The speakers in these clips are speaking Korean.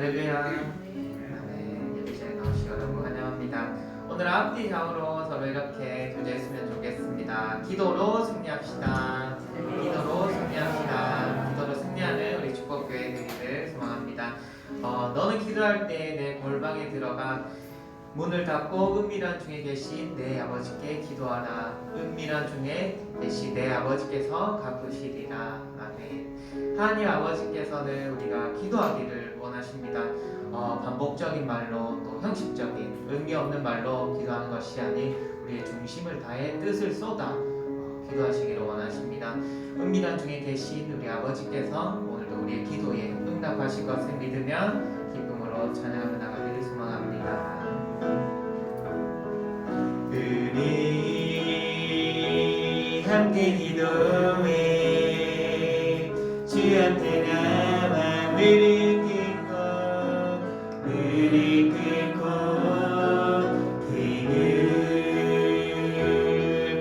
할렐루야. 네, 예배자에 나오시고 여러분 환영합니다. 오늘 앞뒤 좌우로 서로 이렇게 교제했으면 좋겠습니다. 기도로 승리합시다. 기도로 승리합시다. 기도로 승리하는 우리 축복교회 되기를 소망합니다. 너는 기도할 때 내 골방에 들어가 문을 닫고 은밀한 중에 계신 내 아버지께 기도하라. 은밀한 중에 계신 내 아버지께서 갚으시리라. 아멘. 하나님 아버지께서는 우리가 기도하기를 원하십니다. 반복적인 말로 또 형식적인 의미 없는 말로 기도하는 것이 아닌 우리의 중심을 다해 뜻을 쏟아 기도하시기를 원하십니다. 은밀한 중에 계신 우리 아버지께서 오늘도 우리의 기도에 응답하실 것을 믿으며 기쁨으로 찬양하며 나가기를 소망합니다. 우리 함께 기도해 주 앞에 나와 무릎 꿇고 등을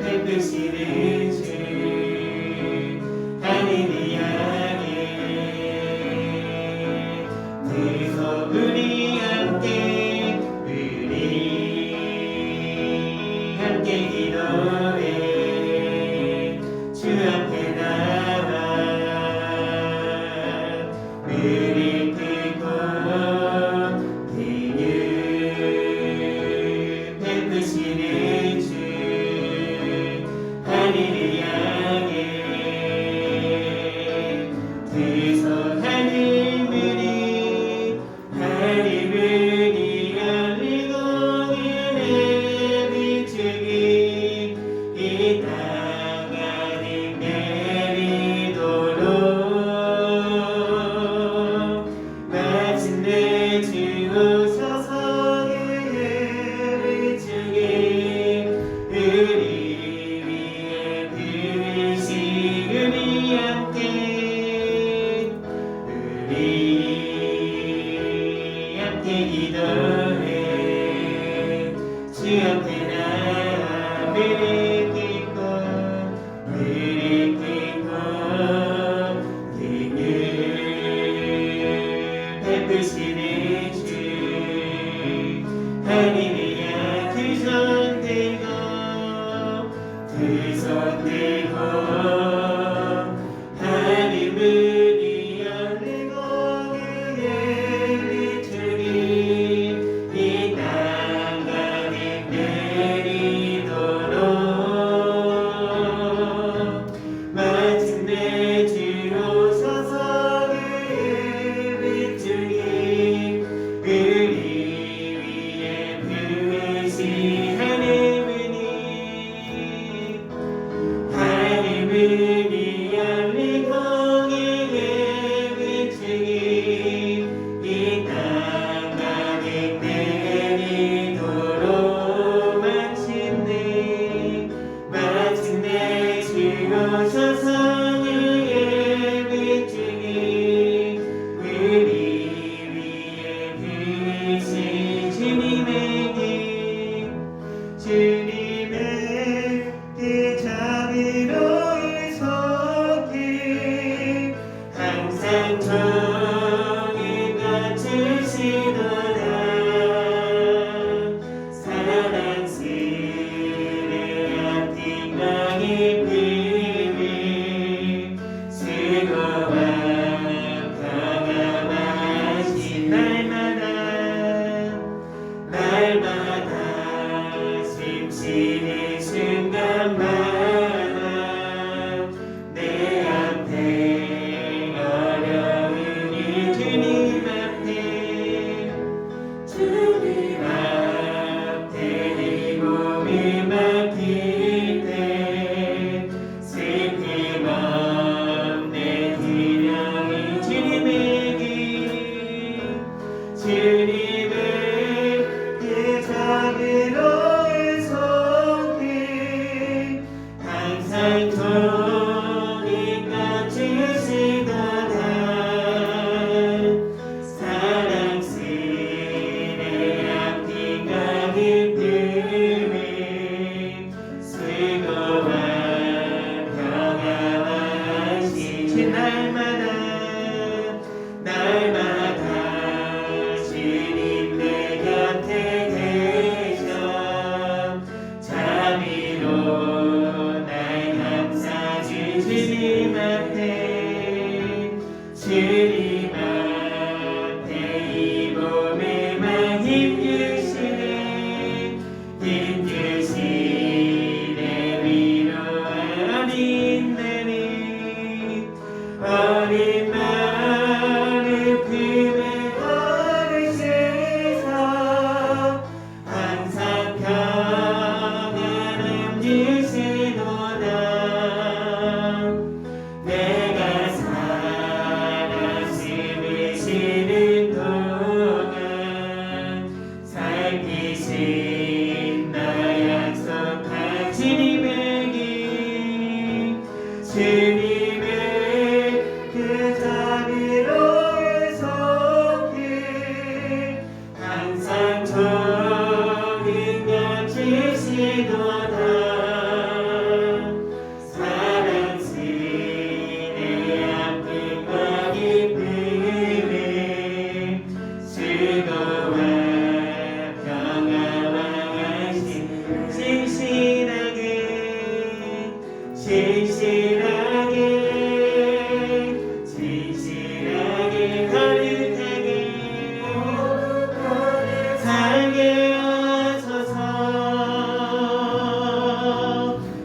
베푸시는 주 하늘을 향해 그래서 우리 함께 기도해 주 앞에 나와 무릎 꿇고 등을 베푸시는 주 하늘을 향해 그래서 하늘문이 열리고 이 땅 안에 내리도록 마침내 주 오셔서 예배를 주게 우리 위에 부으신 우리 함께 기도해 주 앞에 나와 무릎 꿇고 등을 베푸시는 주 하늘을 향해 두 손 들고 하늘문이 열리고 예를 주리 이 땅 안에 내리도록 마침내 주 오셔서 예를 주리 우리 위에 부으신 하늘문이 열리고 예배 주기 이 땅 안에 내리도록 마침내 주 오셔서 예배 주기 우리 위에 부으신 주님의 그 자비로운 손길 항상 종일 갖추시도다 사랑스레한 빛나의 비밀 수고와 경험하신 날마다 숨쉬는 순간마다 내 앞에 어려운 일 주님 앞에 기도하다 사랑스레 아픔과 기쁨을 즐거워 평화와 안심 신실하게 거룩하게 살게 하소서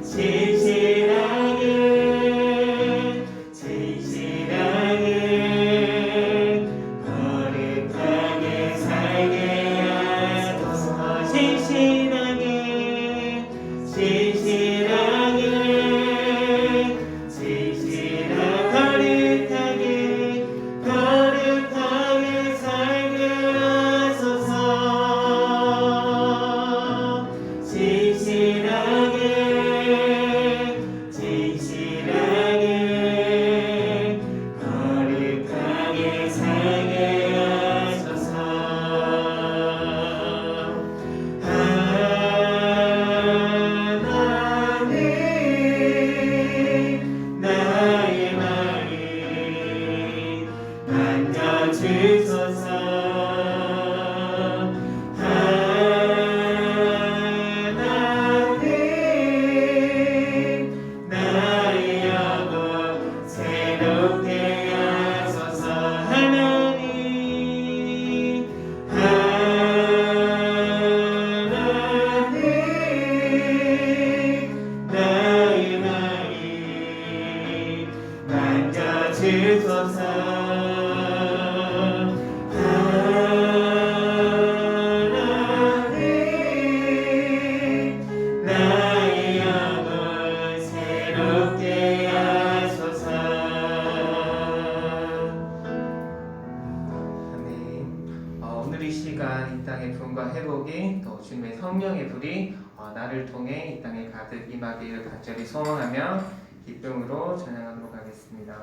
진실하게 거룩하게 살게 하소서 진실하게 거룩하게 살게 하소서 진실하게 거룩하게 살게 하소서 하나님 나의 마음 만져주소서 하나님 나의 영혼 새롭게 하소서 하나님 나의 마음 만져주소서 하나님 나의 영혼 새롭게 하소서 아멘. 오늘 이 시간 이 땅의 부흥과 회복이 또 주님의 성령의 불이 나를 통해 이 땅에 가득 임하기를 간절히 소원하며 기쁨으로 찬양하도록 하겠습니다.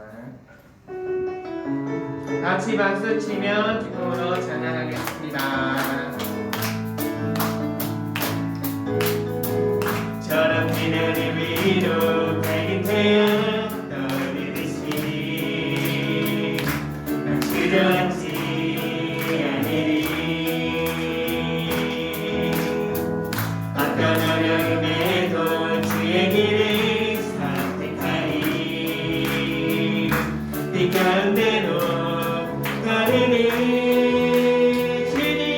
같이 박수 치며 기쁨으로 찬양하겠습니다. 저런 비늘이 위로 밝은 태양 떠오르듯이 난 주저앉지 않으리 어떤 어려움에도 주의 길을 선택하리 네 가운데로 걸으리 주님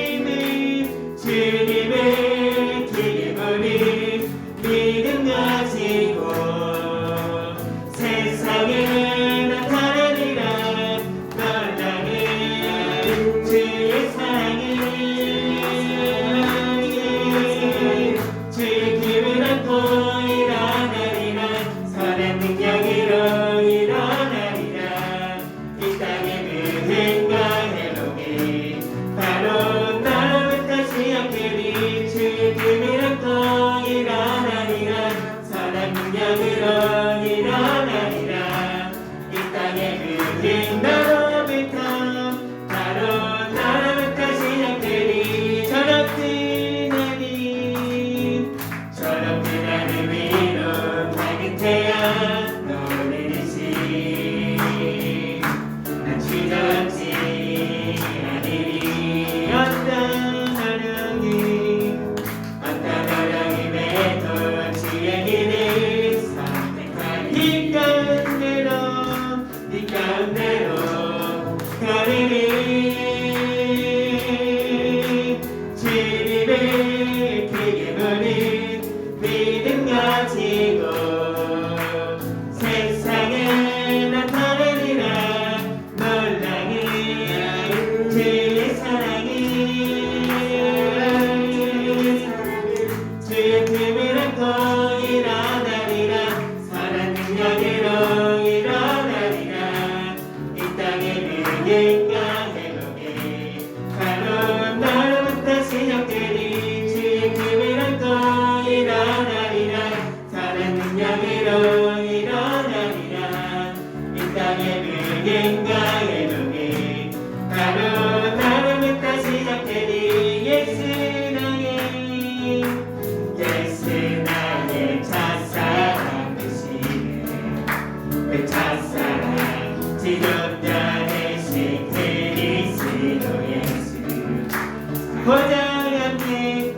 보좌 앞에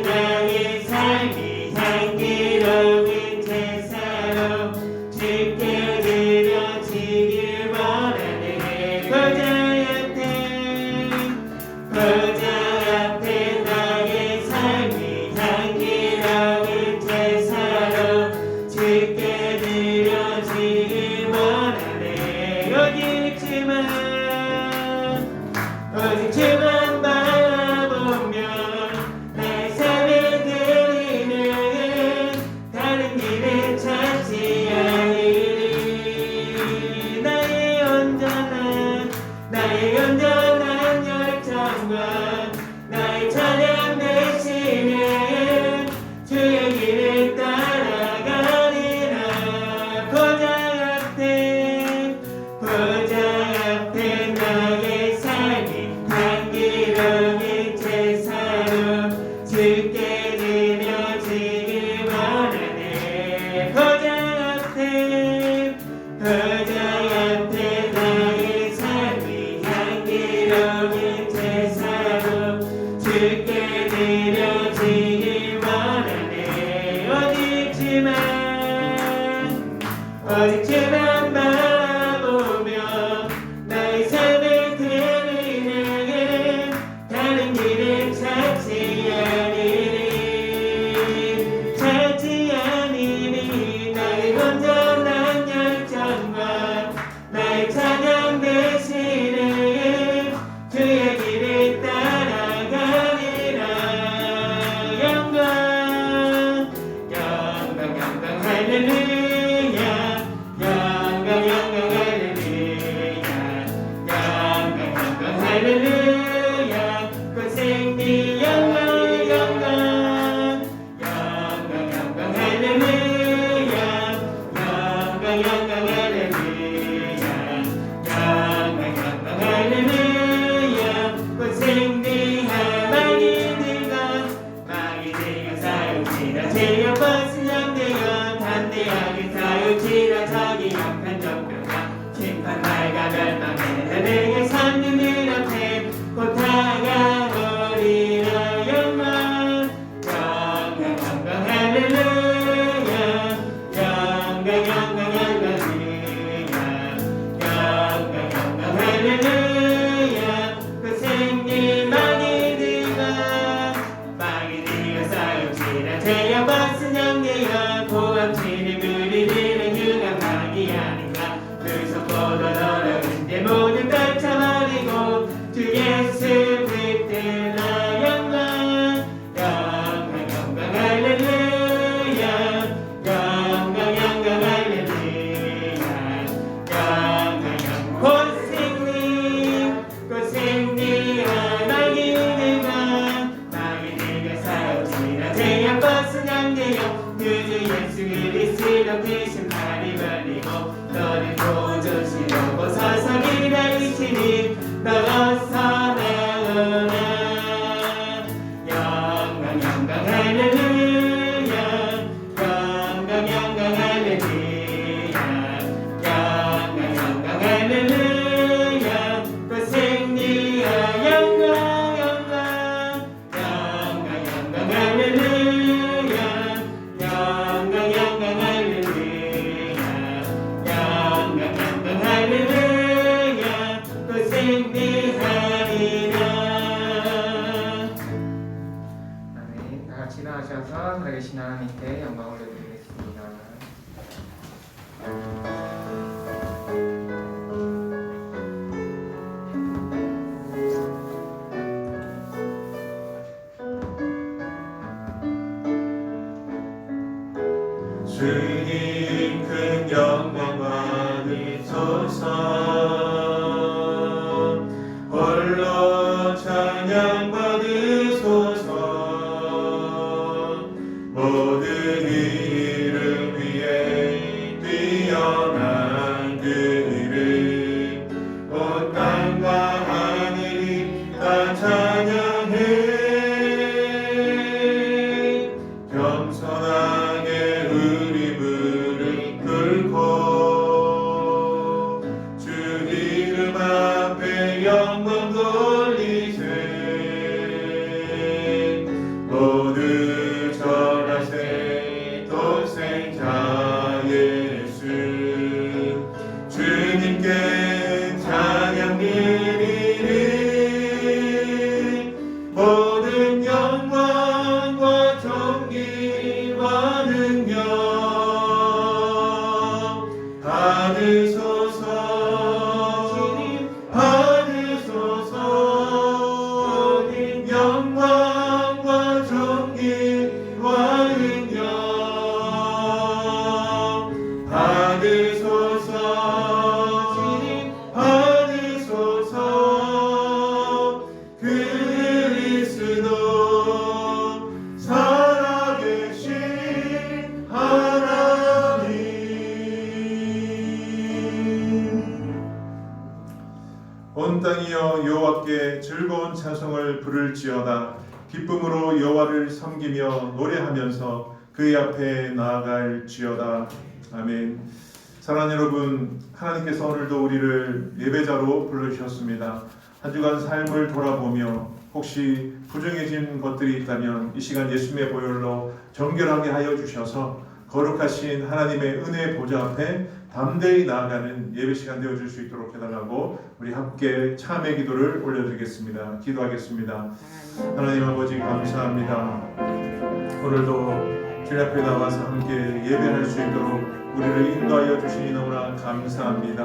나의 삶이 향기로운 제사로 주께 드려지길 원하네. 보좌 앞에 나의 삶이 향기로운 제사로 주께 드려지길 원하네. 오직 주만 바라보며 나의 삶을 드리는 다른 길을 찾지 않으리. 나의 온전한 열정과 나의 찬양 되시는 주의 길을 따라가리라. 보좌 앞에 나의 삶이 향기로운 제사로 주께 드려지길 원하네. 보좌 앞에 나의 삶이 향기로운 제사로 주께 드려지길 원하네. 오직 주만 바라보며 나의 삶을 드리는 다른 길을 찾지 않으리. 나의 온전한 열정과 나의 찬양 되시는 주의 길을 따라가리라. 영광 할렐루야. 영광 할렐루야. 고생니 영광 할렐루야. 영광 할렐루야. 고생니 마귀들과 사육지라 죄여 벗은 영되어 담대하게 사육지라. 저기 약한 적병과 심판 날과 멸망에 내게 삼류들 앞에 곧 다가오리라. 영광 할렐루야. 영광 할렐루야. 고생니 마귀들과 사육지라 죄여 벗은 영되어 고함치는 우리들은 흉한 마귀 아닌가. 그 속보도 더러운데 모든 떨쳐버리고 주 예수 붙들라. 영광 할렐루야. 영광 할렐루야. 고생니 마귀들과 사육지라 죄여 벗은 영되어 그주 예수 그리스도 대신 발이 벌리고 너를 보조시로 서서 기다리시니 너 어서 나오라. 영광 할렐루야. 영광 할렐루야. 영광 할렐루야. 고생니야 영광 할렐루야. 영광 할렐루야. 고생니하리라. 아멘. 다 같이 일어나셔서 살아계신 하나님께 영광 올려드리겠습니다. 주님 큰 영광 받으소서. 홀로 찬양 받으소서. 모든 이름 위에 뛰어난 그 이름 온 땅과 하늘이 다 찬양해. 겸손하게 우리 즐거운 찬송을 부를지어다. 기쁨으로 여호와를 섬기며 노래하면서 그의 앞에 나아갈지어다. 아멘. 사랑하는 여러분, 하나님께서 오늘도 우리를 예배자로 부르셨습니다. 한 주간 삶을 돌아보며 혹시 부정해진 것들이 있다면 이 시간 예수님의 보혈로 정결하게 하여 주셔서 거룩하신 하나님의 은혜의 보좌 앞에 담대히 나아가는 예배 시간 되어줄 수 있도록 해달라고 우리 함께 참회 기도를 올려드리겠습니다. 기도하겠습니다. 하나님 아버지 감사합니다. 오늘도 주님 앞에 나와서 함께 예배할 수 있도록 우리를 인도하여 주시니 너무나 감사합니다.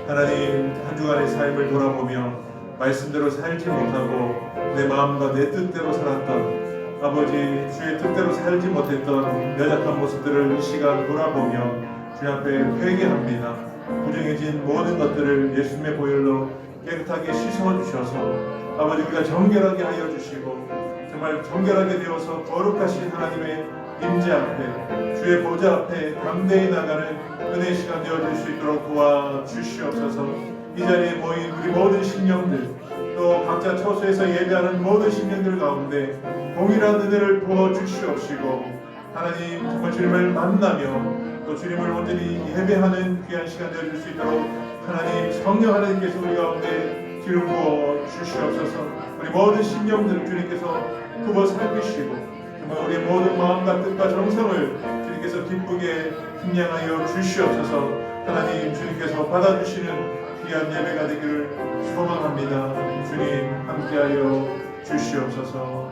하나님, 한 주간의 삶을 돌아보며 말씀대로 살지 못하고 내 마음과 내 뜻대로 살았던 아버지 주의 뜻대로 살지 못했던 연약한 모습들을 이 시간 돌아보며 주님 앞에 회개합니다. 부정해진 모든 것들을 예수님의 보혈로 깨끗하게 씻어 주셔서 아버지 우리가 정결하게 하여 주시고 정말 정결하게 되어서 거룩하신 하나님의 임재 앞에 주의 보좌 앞에 담대히 나가는 은혜의 시간 되어줄 수 있도록 도와주시옵소서. 이 자리에 모인 우리 모든 심령들 또 각자 처소에서 예배하는 모든 심령들 가운데 동일한 은혜를 부어주시옵시고 하나님 정말 주님을 만나며 또 주님을 온전히 예배하는 귀한 시간 되어줄 수 있도록 하나님 성령 하나님께서 우리 가운데 기름 부어 주시옵소서. 우리 모든 심령들을 주님께서 굽어 살피시고 정말 우리의 모든 마음과 뜻과 정성을 주님께서 기쁘게 힘량하여 주시옵소서. 하나님 주님께서 받아주시는 귀한 예배가 되기를 소망합니다. 주님 함께하여 주시옵소서.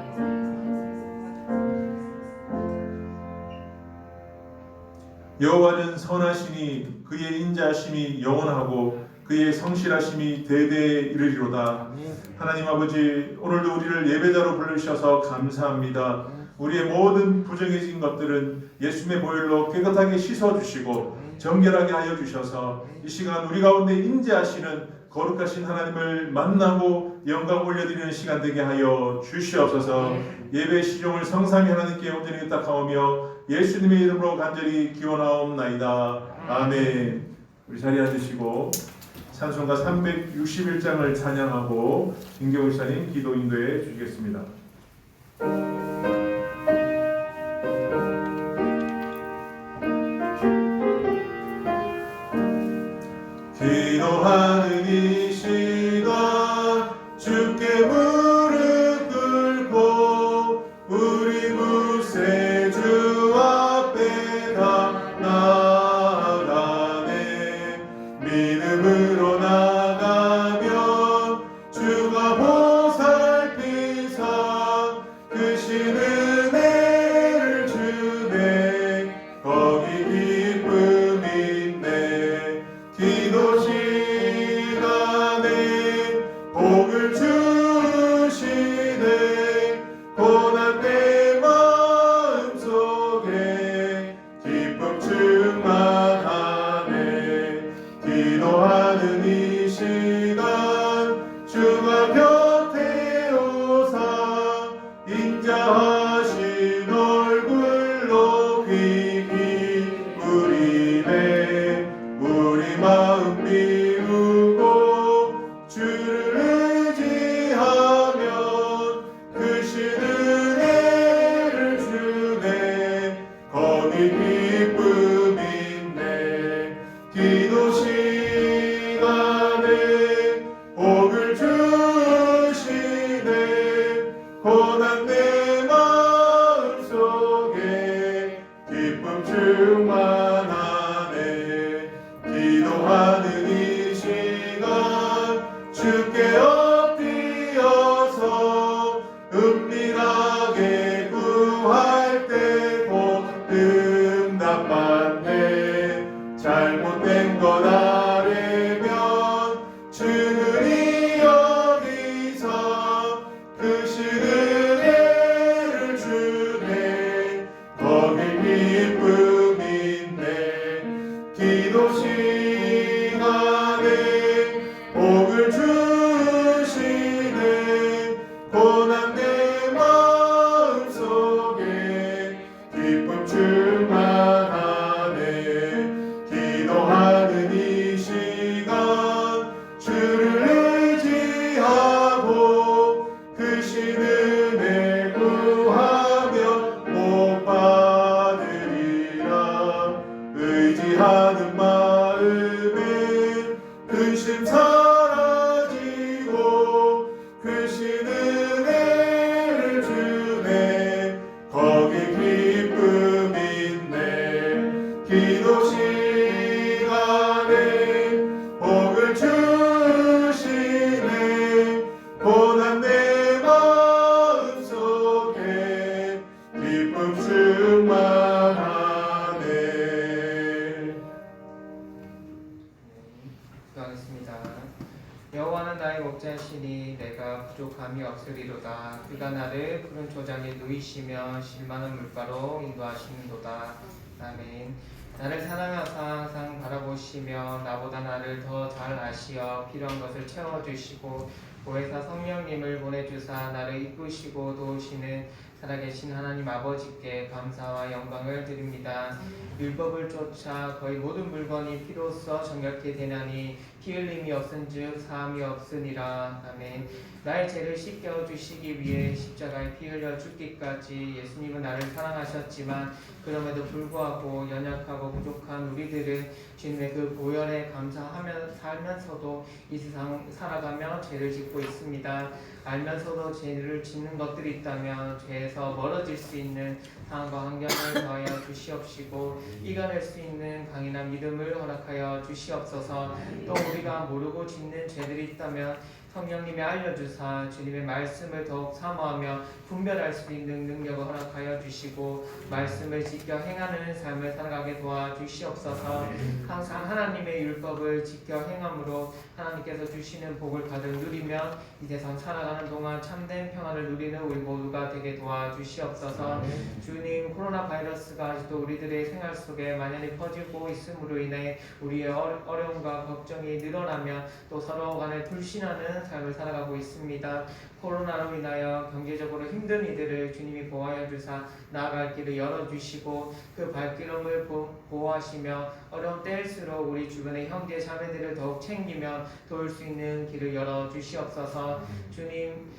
여호와는 선하시니 그의 인자하심이 영원하고 그의 성실하심이 대대에 이르리로다. 하나님 아버지, 오늘도 우리를 예배자로 부르셔서 감사합니다. 우리의 모든 부정해진 것들은 예수님의 보혈로 깨끗하게 씻어주시고 정결하게 하여 주셔서 이 시간 우리 가운데 임재하시는 거룩하신 하나님을 만나고 영광 올려드리는 시간 되게 하여 주시옵소서. 예배의 시종을 성삼위 하나님께 온전히 의탁하오며 예수님의 이름으로 간절히 기원하옵나이다. 아멘. 우리 자리에 앉으시고 찬송가 361장을 찬양하고 김경우 시사님 기도 인도해 주시겠습니다. 기도하는 이 시간 주께 무릎 꿇고 우리 구세주 앞에 다 나아가네. 믿음으로 나가면 주가 보살피사 크신 은혜를 주네. 거기 기쁨 있네. 기도 시간에 복을 주시네. 고난 내 마음속에 기쁨 충만하네. 기도하는 이 시간 주가 곁에 오사 인자하신 얼굴로 귀 기울이네. 우리 마음 비우고 주를 의지하면 크신 은혜를 주네. 거기 기쁨 있네. 기도 시간에 복을 주시네. 고난 내 마음속에 기쁨 충만하네. 기도하는 이 시간 주께 엎드려서 은밀하게 구할 때 곧 응답받네. 잘못된 것 아래면 주는 여기서 크신 은혜를 주네. 거기 기쁨 있네. 기도 시간에 복을 주시네. 고난 내 마음 부족함이 없으리로다. 그가 나를 푸른 초장에 누이시며 실만한 물가로 인도하시는도다. 아멘. 나를 사랑하사 항상 바라보시며 나보다 나를 더 잘 아시어 필요한 것을 채워주시고 보혜사 성령님을 보내주사 나를 이끄시고 도우시는 살아계신 하나님 아버지께 감사와 영광을 드립니다. 율법을 쫓아 거의 모든 물건이 피로써 정결케 되나니 피 흘림이 없은즉 사함이 없으니라. 아멘. 나의 죄를 씻겨 주시기 위해 십자가에 피 흘려 죽기까지 예수님은 나를 사랑하셨지만 그럼에도 불구하고 연약하고 부족한 우리들은 주님의 그 보혈에 감사하며 살면서도 이 세상 살아가며 죄를 짓고 있습니다. 알면서도 죄를 짓는 것들이 있다면 죄에서 멀어질 수 있는 상황과 환경을 더하여 주시옵시고 이겨낼 수 있는 강인한 믿음을 허락하여 주시옵소서. 또 우리가 모르고 짓는 죄들이 있다면 성령님이 알려주사 주님의 말씀을 더욱 사모하며 분별할 수 있는 능력을 허락하여 주시고 말씀을 지켜 행하는 삶을 살아가게 도와주시옵소서. 항상 하나님의 율법을 지켜 행함으로 하나님께서 주시는 복을 가득 누리며 이 세상 살아가는 동안 참된 평안을 누리는 우리 모두가 되게 도와주시옵소서. 주님, 코로나 바이러스가 아직도 우리들의 생활 속에 만연히 퍼지고 있음으로 인해 우리의 어려움과 걱정이 늘어나며 또 서로 간에 불신하는 삶을 살아가고 있습니다. 코로나로 인하여 경제적으로 힘든 이들을 주님이 보호하여 주사 나아갈 길을 열어주시고 그 발걸음을 보호하시며 어려운 때일수록 우리 주변의 형제 자매들을 더욱 챙기며 도울 수 있는 길을 열어주시옵소서. 주님,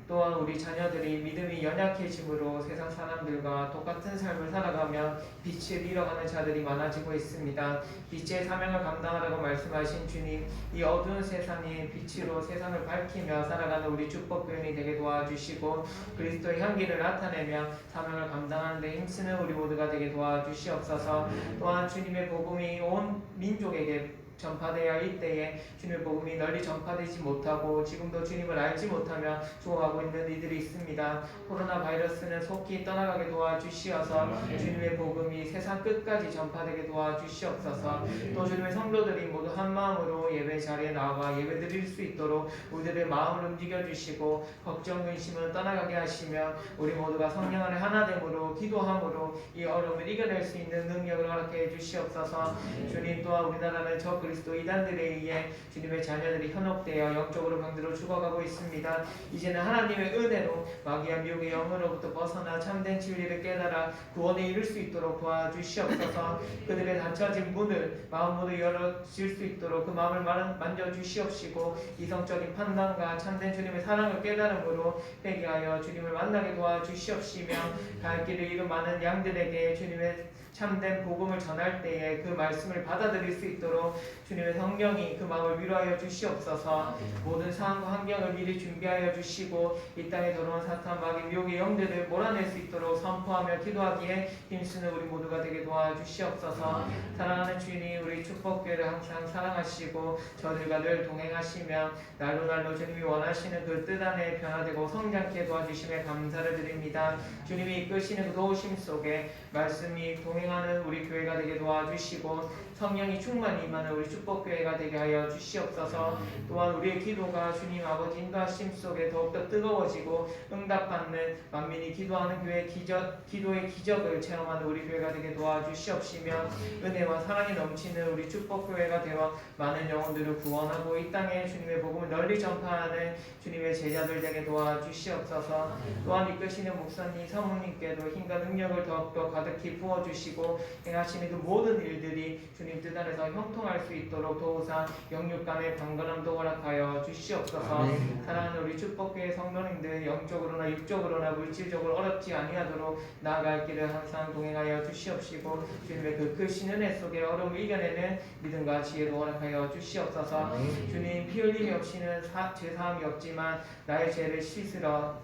또한 우리 자녀들이 믿음이 연약해짐으로 세상 사람들과 똑같은 삶을 살아가며 빛을 잃어가는 자들이 많아지고 있습니다. 빛의 사명을 감당하라고 말씀하신 주님, 이 어두운 세상에 빛으로 세상을 밝히며 살아가는 우리 축복교인이 되게 도와주시고 그리스도의 향기를 나타내며 사명을 감당하는 데 힘쓰는 우리 모두가 되게 도와주시옵소서. 또한 주님의 복음이 온 민족에게 전파되어야 할 이때에 주님의 복음이 널리 전파되지 못하고 지금도 주님을 알지 못하며 죽어가고 있는 이들이 있습니다. 코로나 바이러스는 속히 떠나가게 도와주시어서 주님의 복음이 세상 끝까지 전파되게 도와주시옵소서. 또 주님의 성도들이 모두 한 마음으로 예배 자리에 나와 예배 드릴 수 있도록 우리들의 마음을 움직여 주시고 걱정 근심을 떠나가게 하시며 우리 모두가 성령 안에 하나됨으로 기도함으로 이 어려움을 이겨낼 수 있는 능력을 허락해 주시옵소서. 주님, 또한 우리나라는 저 그리스도 이단들에 의해 주님의 자녀들이 현혹되어 영적으로 병들어 죽어가고 있습니다. 이제는 하나님의 은혜로 마귀와 미혹의 영으로부터 벗어나 참된 진리를 깨달아 구원에 이를 수 있도록 도와주시옵소서. 그들의 닫혀진 문을 마음으로 열어줄 수 있도록 그 마음을 만져주시옵시고 이성적인 판단과 참된 주님의 사랑을 깨달음으로 회개하여 주님을 만나게 도와주시옵시며 갈 길을 잃은 많은 양들에게 주님의 참된 복음을 전할 때에 그 말씀을 받아들일 수 있도록 주님의 성령이 그 마음을 위로하여 주시옵소서. 모든 상황과 환경을 미리 준비하여 주시고 이 땅에 들어온 사탄 마귀 미혹의 영들을 몰아낼 수 있도록 선포하며 기도하기에 힘쓰는 우리 모두가 되게 도와주시옵소서. 사랑하는 주님, 우리 축복교회를 항상 사랑하시고 저들과 늘 동행하시며 날로 주님이 원하시는 그 뜻 안에 변화되고 성장케 도와주심에 감사를 드립니다. 주님이 이끄시는 그 도우심 속에 말씀이 동행하는 우리 교회가 되게 도와주시고 성령이 충만히 임하는 우리 축복교회가 되게 하여 주시옵소서. 또한 우리의 기도가 주님 아버지 인도하심 속에 더욱더 뜨거워지고 응답받는 만민이 기도하는 교회의 기도의 기적을 체험하는 우리 교회가 되게 도와주시옵시며 은혜와 사랑이 넘치는 우리 축복교회가 되어 많은 영혼들을 구원하고 이 땅에 주님의 복음을 널리 전파하는 주님의 제자들 되게 도와주시옵소서. 또한 이끄시는 목사님 사모님께도 힘과 능력을 더욱더 가득히 부어주시고 행하시는 그 모든 일들이 주님 뜻 안에서 형통할 수 있도록 도우사 영육간의 강건함도 허락하여 주시옵소서. 아멘. 사랑하는 우리 축복교회 성도님들 영적으로나 육적으로나 물질적으로 어렵지 아니하도록 나아갈 길을 항상 동행하여 주시옵시고 주님의 그 크신 은혜 속에 어려움을 이겨내는 믿음과 지혜도 허락하여 주시옵소서. 아멘. 주님, 피 흘림이 없이는 죄사함이 없지만 나의 죄를 씻기려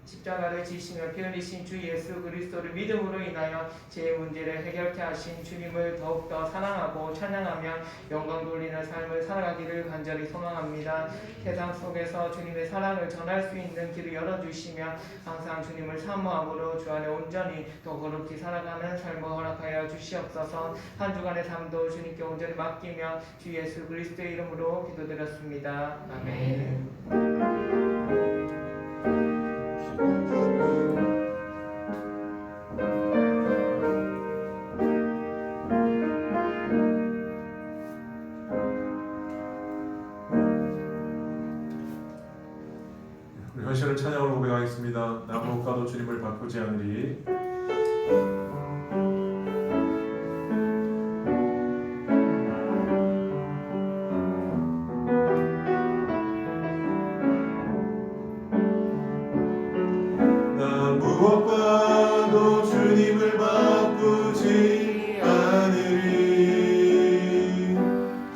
십자가를 지시며 피 흘리신 주 예수 그리스도를 믿음으로 인하여 제 문제를 해결케 하신 주님을 더욱더 사랑하고 찬양하며 영광 돌리는 삶을 살아가기를 간절히 소망합니다. 세상 속에서 주님의 사랑을 전할 수 있는 길을 열어주시며 항상 주님을 사모함으로 주 안에 온전히 더 거룩히 살아가는 삶을 허락하여 주시옵소서. 한 주간의 삶도 주님께 온전히 맡기며 주 예수 그리스도의 이름으로 기도드렸습니다. 아멘. 우리 헌신을 찬양으로 고백하겠습니다. 나무가도 주님을 바꾸지 않으리. 나 무엇과도 주님을 바꾸지 않으리.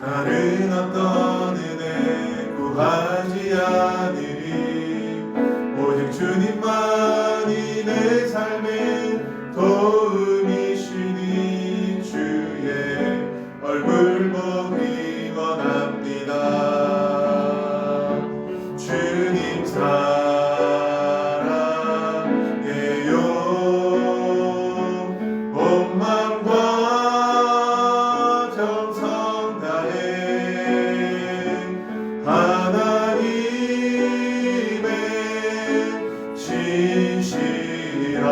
다른 어떤 은혜 구하지 않으리. 오직 주님만이 내 삶의 도움이시니 주의 얼굴 보기 원합니다. 주님 사랑해요. 온 마음과 정성 다해 하나님의 진실한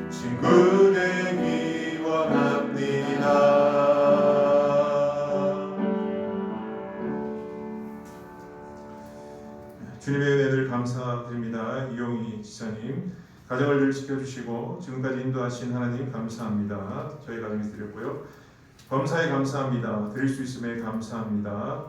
친구 되기 원합니다. 주님의 은혜를 감사드립니다. 이용희 지사님 가정을 늘 지켜주시고 지금까지 인도하신 하나님 감사합니다. 저희 가정에서 드렸고요. 범사에 감사합니다. 드릴 수 있음에 감사합니다.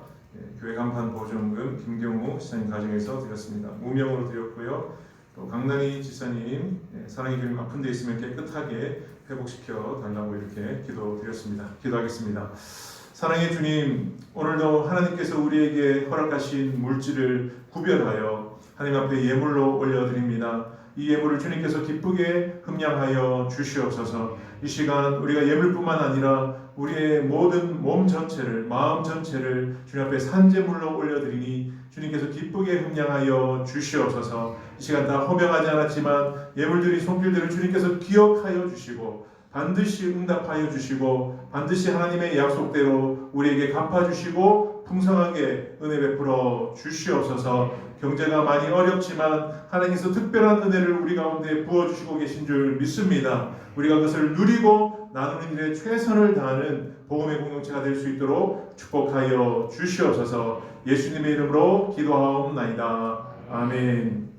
교회 간판 보존금 김경우 지사님 가정에서 드렸습니다. 무명으로 드렸고요. 또 강난희 지사님 사랑의 주님 아픈 데 있으면 깨끗하게 회복시켜 달라고 이렇게 기도드렸습니다. 기도하겠습니다. 사랑의 주님, 오늘도 하나님께서 우리에게 허락하신 물질을 구별하여 하나님 앞에 예물로 올려드립니다. 이 예물을 주님께서 기쁘게 흠양하여 주시옵소서. 이 시간 우리가 예물뿐만 아니라 우리의 모든 몸 전체를, 마음 전체를 주님 앞에 산제물로 올려드리니 주님께서 기쁘게 흠양하여 주시옵소서. 이 시간 다 허명하지 않았지만 예물들이 손길들을 주님께서 기억하여 주시고 반드시 응답하여 주시고 반드시 하나님의 약속대로 우리에게 갚아주시고 풍성하게 은혜 베풀어 주시옵소서. 경제가 많이 어렵지만 하나님께서 특별한 은혜를 우리 가운데 부어주시고 계신 줄 믿습니다. 우리가 그것을 누리고 나누는 일에 최선을 다하는 복음의 공동체가 될 수 있도록 축복하여 주시옵소서. 예수님의 이름으로 기도하옵나이다. 아멘.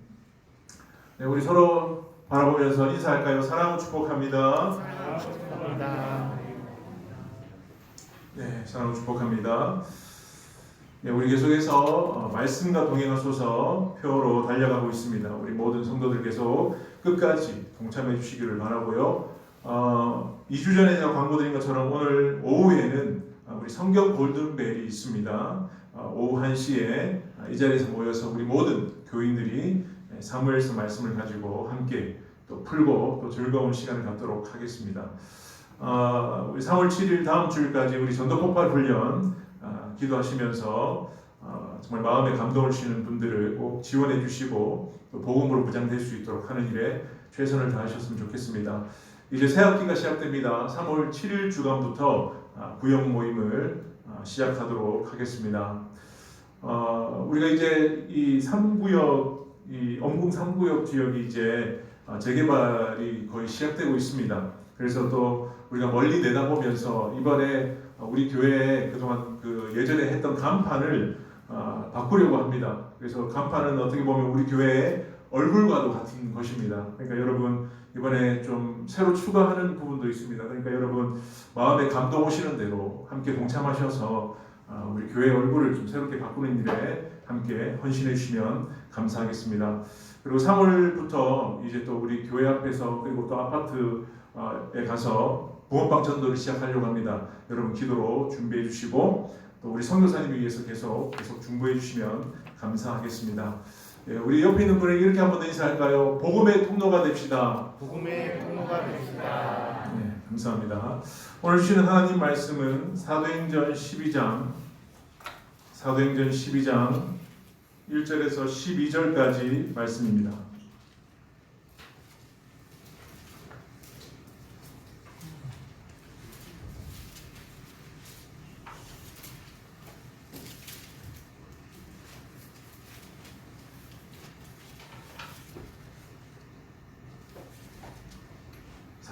네, 우리 서로 바라보면서 인사할까요? 사랑하고 축복합니다. 네, 사랑하고 축복합니다. 네, 우리 계속해서 말씀과 동행하소서 표로 달려가고 있습니다. 우리 모든 성도들 계속 끝까지 동참해 주시기를 바라고요. 2주 전에 제가 광고드린 것처럼 오늘 오후에는 우리 성경 골든벨이 있습니다. 오후 1시에 이 자리에서 모여서 우리 모든 교인들이 사무엘서 말씀을 가지고 함께 또 풀고 또 즐거운 시간을 갖도록 하겠습니다. 우리 3월 7일 다음 주일까지 우리 전도폭발 훈련 기도하시면서 정말 마음에 감동을 주시는 분들을 꼭 지원해 주시고 또 복음으로 무장될 수 있도록 하는 일에 최선을 다하셨으면 좋겠습니다. 이제 새 학기가 시작됩니다. 3월 7일 주간부터 구역 모임을 시작하도록 하겠습니다. 우리가 이제 이 3구역, 이 엄궁 3구역 지역이 이제 재개발이 거의 시작되고 있습니다. 그래서 또 우리가 멀리 내다보면서 이번에 우리 교회에 그동안 예전에 했던 간판을 바꾸려고 합니다. 그래서 간판은 어떻게 보면 우리 교회의 얼굴과도 같은 것입니다. 그러니까 여러분 이번에 좀 새로 추가하는 부분도 있습니다. 그러니까 여러분 마음에 감동 오시는 대로 함께 동참하셔서 우리 교회 얼굴을 좀 새롭게 바꾸는 일에 함께 헌신해 주시면 감사하겠습니다. 그리고 3월부터 이제 또 우리 교회 앞에서 그리고 또 아파트에 가서 붕어빵 전도를 시작하려고 합니다. 여러분 기도로 준비해 주시고 또 우리 선교사님을 위해서 계속 중보해 주시면 감사하겠습니다. 예, 우리 옆에 있는 분에게 이렇게 한번 더 인사할까요? 복음의 통로가 됩시다. 복음의 통로가 됩시다. 네, 감사합니다. 오늘 주시는 하나님 말씀은 사도행전 12장 1절에서 12절까지 말씀입니다.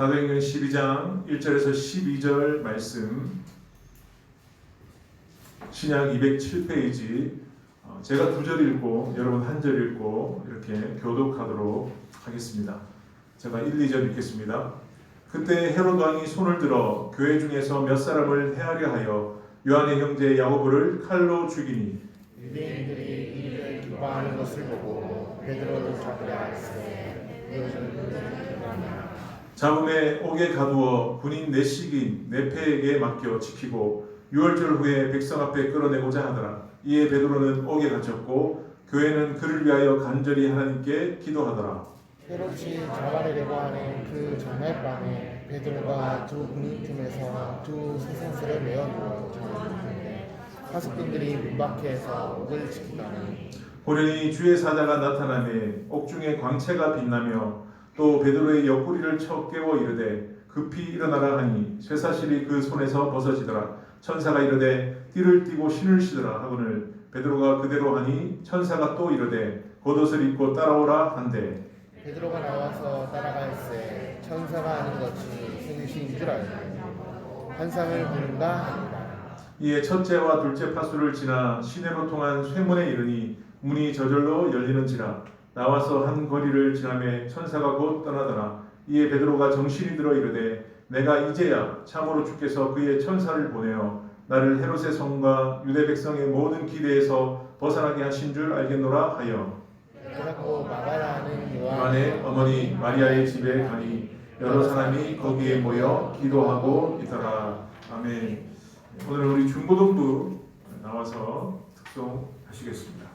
사도행전 12장 1절에서 12절 말씀, 신약 207페이지, 제가 2절 읽고 여러분 1절 읽고 이렇게 교독하도록 하겠습니다. 제가 1, 2절 읽겠습니다. 그때 헤롯 왕이 손을 들어 교회 중에서 몇 사람을 해하려 하여 요한의 형제 야고보를 칼로 죽이니 유대인들이 이를 기뻐하는 것을 보고 베드로를 잡으려 하였으되 잡음에 옥에 가두어 군인 내식인 네페에게 맡겨 지키고 6월절 후에 백성 앞에 끌어내고자 하더라. 이에 베드로는 옥에 갇혔고 교회는 그를 위하여 간절히 하나님께 기도하더라. 헤롯이 잡아내려고 하는 그 전날 밤에 베드로가 두 군인 중에서 두 쇠사슬에 매어두어 잡았는데 파수꾼들이 문 밖에서 옥을 지키더니 호련히 주의 사자가 나타나매 옥중에 광채가 빛나며 또 베드로의 옆구리를 쳐 깨워 이르되 급히 일어나라 하니 쇠사슬이 그 손에서 벗어지더라. 천사가 이르되 띠를 띠고 신을 신으라 하거늘 베드로가 그대로 하니 천사가 또 이르되 겉옷을 입고 따라오라 한대 베드로가 나와서 따라갈새 천사가 하는 것이 생신인 줄 알고 환상을 보는가 하니라. 이에 첫째와 둘째 파수를 지나 시내로 통한 쇠문에 이르니 문이 저절로 열리는지라 나와서 한 거리를 지나매 천사가 곧 떠나더라. 이에 베드로가 정신이 들어 이르되 내가 이제야 참으로 주께서 그의 천사를 보내어 나를 헤롯의 성과 유대 백성의 모든 기대에서 벗어나게 하신 줄 알겠노라 하여 그러고 마가라는 요한의 어머니 마리아의 집에 가니 여러 사람이 거기에 모여 기도하고 있더라. 아멘. 오늘 우리 중고등부 나와서 특송하시겠습니다.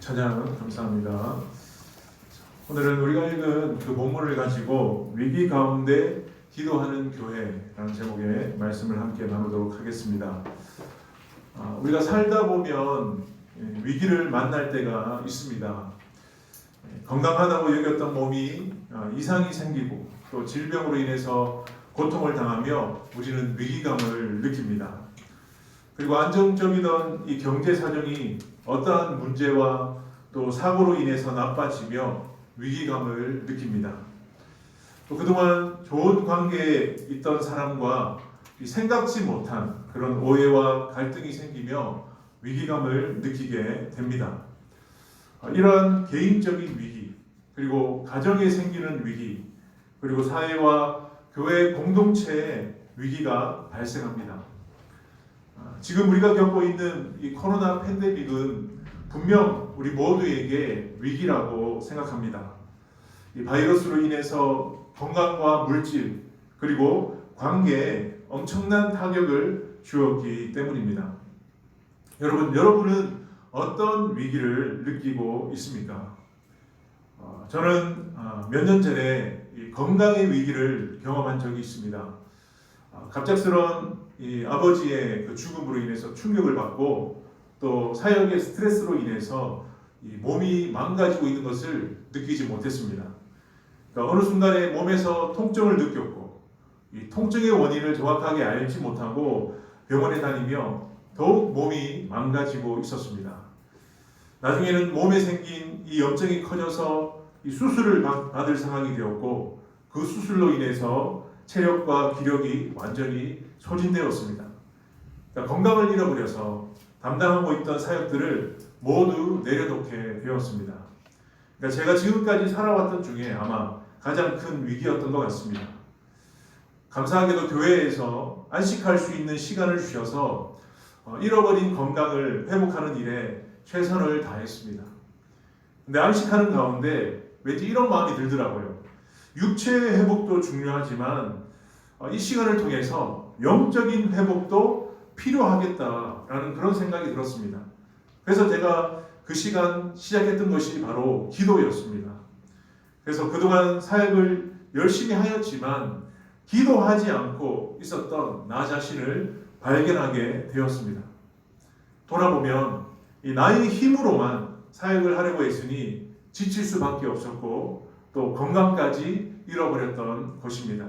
찬양 감사합니다. 오늘은 우리가 읽은 그 본문을 가지고 위기 가운데 기도하는 교회라는 제목의 말씀을 함께 나누도록 하겠습니다. 우리가 살다 보면 위기를 만날 때가 있습니다. 건강하다고 여겼던 몸이 이상이 생기고 또 질병으로 인해서 고통을 당하며 우리는 위기감을 느낍니다. 그리고 안정적이던 이 경제 사정이 어떠한 문제와 또 사고로 인해서 나빠지며 위기감을 느낍니다. 또 그동안 좋은 관계에 있던 사람과 생각지 못한 그런 오해와 갈등이 생기며 위기감을 느끼게 됩니다. 이러한 개인적인 위기, 그리고 가정에 생기는 위기, 그리고 사회와 교회 공동체의 위기가 발생합니다. 지금 우리가 겪고 있는 이 코로나 팬데믹은 분명 우리 모두에게 위기라고 생각합니다. 이 바이러스로 인해서 건강과 물질 그리고 관계에 엄청난 타격을 주었기 때문입니다. 여러분은 어떤 위기를 느끼고 있습니까? 저는 몇 년 전에 이 건강의 위기를 경험한 적이 있습니다. 갑작스러운 이 아버지의 그 죽음으로 인해서 충격을 받고 또 사역의 스트레스로 인해서 이 몸이 망가지고 있는 것을 느끼지 못했습니다. 그러니까 어느 순간에 몸에서 통증을 느꼈고 이 통증의 원인을 정확하게 알지 못하고 병원에 다니며 더욱 몸이 망가지고 있었습니다. 나중에는 몸에 생긴 이 염증이 커져서 이 수술을 받을 상황이 되었고 그 수술로 인해서 체력과 기력이 완전히 소진되었습니다. 그러니까 건강을 잃어버려서 담당하고 있던 사역들을 모두 내려놓게 되었습니다. 그러니까 제가 지금까지 살아왔던 중에 아마 가장 큰 위기였던 것 같습니다. 감사하게도 교회에서 안식할 수 있는 시간을 주셔서 잃어버린 건강을 회복하는 일에 최선을 다했습니다. 근데 안식하는 가운데 왠지 이런 마음이 들더라고요. 육체의 회복도 중요하지만 이 시간을 통해서 영적인 회복도 필요하겠다라는 그런 생각이 들었습니다. 그래서 제가 그 시간 시작했던 것이 바로 기도였습니다. 그래서 그동안 사역을 열심히 하였지만 기도하지 않고 있었던 나 자신을 발견하게 되었습니다. 돌아보면 이 나의 힘으로만 사역을 하려고 했으니 지칠 수밖에 없었고 또 건강까지 잃어버렸던 것입니다.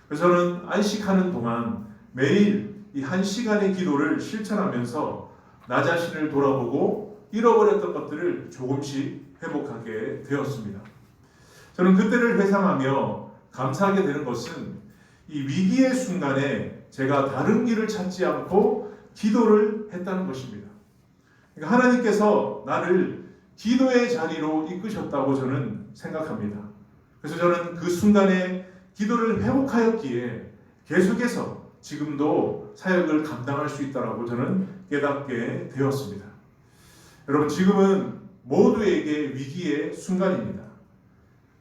그래서 저는 안식하는 동안 매일 이 1시간의 기도를 실천하면서 나 자신을 돌아보고 잃어버렸던 것들을 조금씩 회복하게 되었습니다. 저는 그때를 회상하며 감사하게 되는 것은 이 위기의 순간에 제가 다른 길을 찾지 않고 기도를 했다는 것입니다. 그러니까 하나님께서 나를 기도의 자리로 이끄셨다고 저는 생각합니다. 그래서 저는 그 순간에 기도를 회복하였기에 계속해서 지금도 사역을 감당할 수 있다라고 저는 깨닫게 되었습니다. 여러분, 지금은 모두에게 위기의 순간입니다.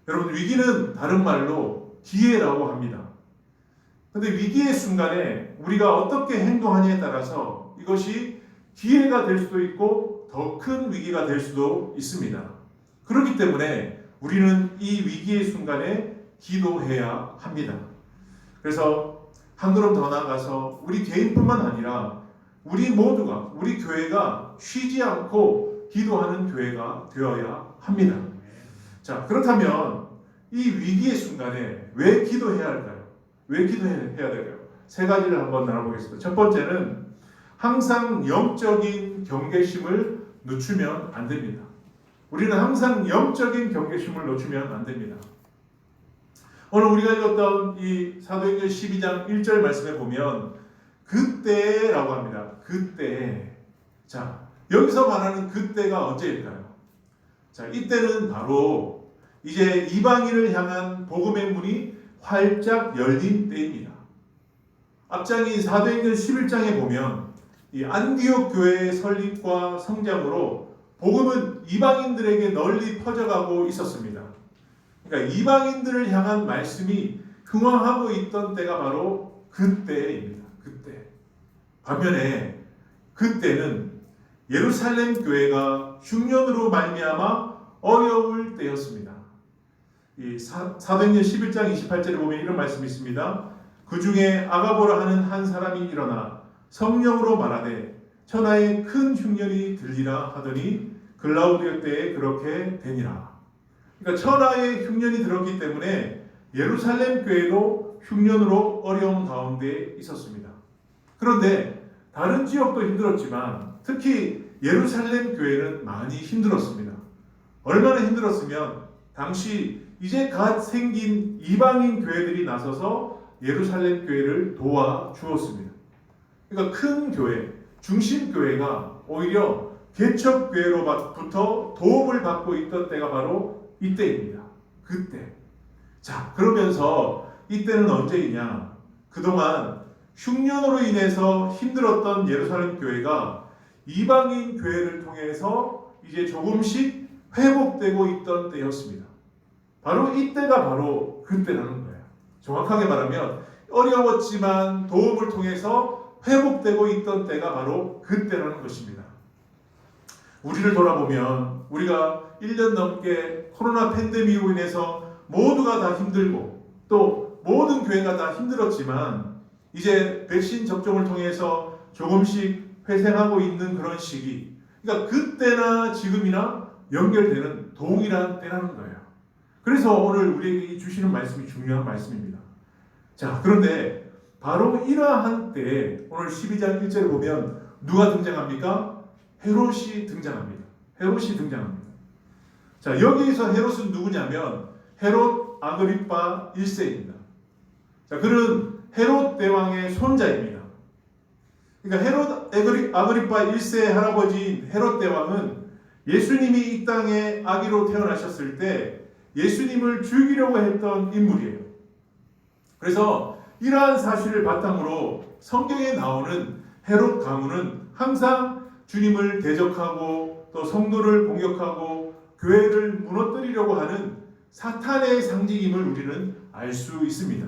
여러분, 위기는 다른 말로 기회라고 합니다. 그런데 위기의 순간에 우리가 어떻게 행동하냐에 따라서 이것이 기회가 될 수도 있고 더 큰 위기가 될 수도 있습니다. 그렇기 때문에 우리는 이 위기의 순간에 기도해야 합니다. 그래서 한 걸음 더 나아가서 우리 개인뿐만 아니라 우리 모두가, 우리 교회가 쉬지 않고 기도하는 교회가 되어야 합니다. 자, 그렇다면 이 위기의 순간에 왜 기도해야 할까요? 왜 기도해야 될까요? 세 가지를 한번 나눠보겠습니다. 첫 번째는 항상 영적인 경계심을 늦추면 안 됩니다. 우리는 항상 영적인 경계심을 놓치면 안 됩니다. 오늘 우리가 읽었던 이 사도행전 12장 1절 말씀에 보면 그때라고 합니다. 그때. 자, 여기서 말하는 그때가 언제일까요? 자, 이때는 바로 이제 이방인을 향한 복음의 문이 활짝 열린 때입니다. 앞장인 사도행전 11장에 보면 이 안디옥 교회의 설립과 성장으로 복음은 이방인들에게 널리 퍼져가고 있었습니다. 그러니까 이방인들을 향한 말씀이 흥황하고 있던 때가 바로 그때입니다. 그때. 반면에 그때는 예루살렘 교회가 흉년으로 말미암아 어려울 때였습니다. 이 사도행전 11장 28절에 보면 이런 말씀이 있습니다. 그 중에 아가보라 하는 한 사람이 일어나 성령으로 말하되 천하에 큰 흉년이 들리라 하더니 글라우디오 때에 그렇게 되니라. 그러니까 천하에 흉년이 들었기 때문에 예루살렘 교회도 흉년으로 어려움 가운데 있었습니다. 그런데 다른 지역도 힘들었지만 특히 예루살렘 교회는 많이 힘들었습니다. 얼마나 힘들었으면 당시 이제 갓 생긴 이방인 교회들이 나서서 예루살렘 교회를 도와주었습니다. 그러니까 큰 교회, 중심 교회가 오히려 개척 교회로부터 도움을 받고 있던 때가 바로 이때입니다. 그때. 자, 그러면서 이때는 언제이냐? 그동안 흉년으로 인해서 힘들었던 예루살렘 교회가 이방인 교회를 통해서 이제 조금씩 회복되고 있던 때였습니다. 바로 이때가 바로 그때라는 거예요. 정확하게 말하면 어려웠지만 도움을 통해서 회복되고 있던 때가 바로 그때라는 것입니다. 우리를 돌아보면 우리가 1년 넘게 코로나 팬데믹으로 인해서 모두가 다 힘들고 또 모든 교회가 다 힘들었지만 이제 백신 접종을 통해서 조금씩 회생하고 있는 그런 시기, 그러니까 그때나 지금이나 연결되는 동일한 때라는 거예요. 그래서 오늘 우리에게 주시는 말씀이 중요한 말씀입니다. 자, 그런데 바로 이러한 때에 오늘 12장 1절을 보면 누가 등장합니까? 헤롯이 등장합니다. 헤롯이 등장합니다. 자, 여기에서 헤롯은 누구냐면 헤롯 아그리파 1세입니다. 자, 그는 헤롯 대왕의 손자입니다. 그러니까 헤롯 아그리파 1세의 할아버지인 헤롯 대왕은 예수님이 이 땅에 아기로 태어나셨을 때 예수님을 죽이려고 했던 인물이에요. 그래서 이러한 사실을 바탕으로 성경에 나오는 헤롯 가문은 항상 주님을 대적하고 또 성도를 공격하고 교회를 무너뜨리려고 하는 사탄의 상징임을 우리는 알 수 있습니다.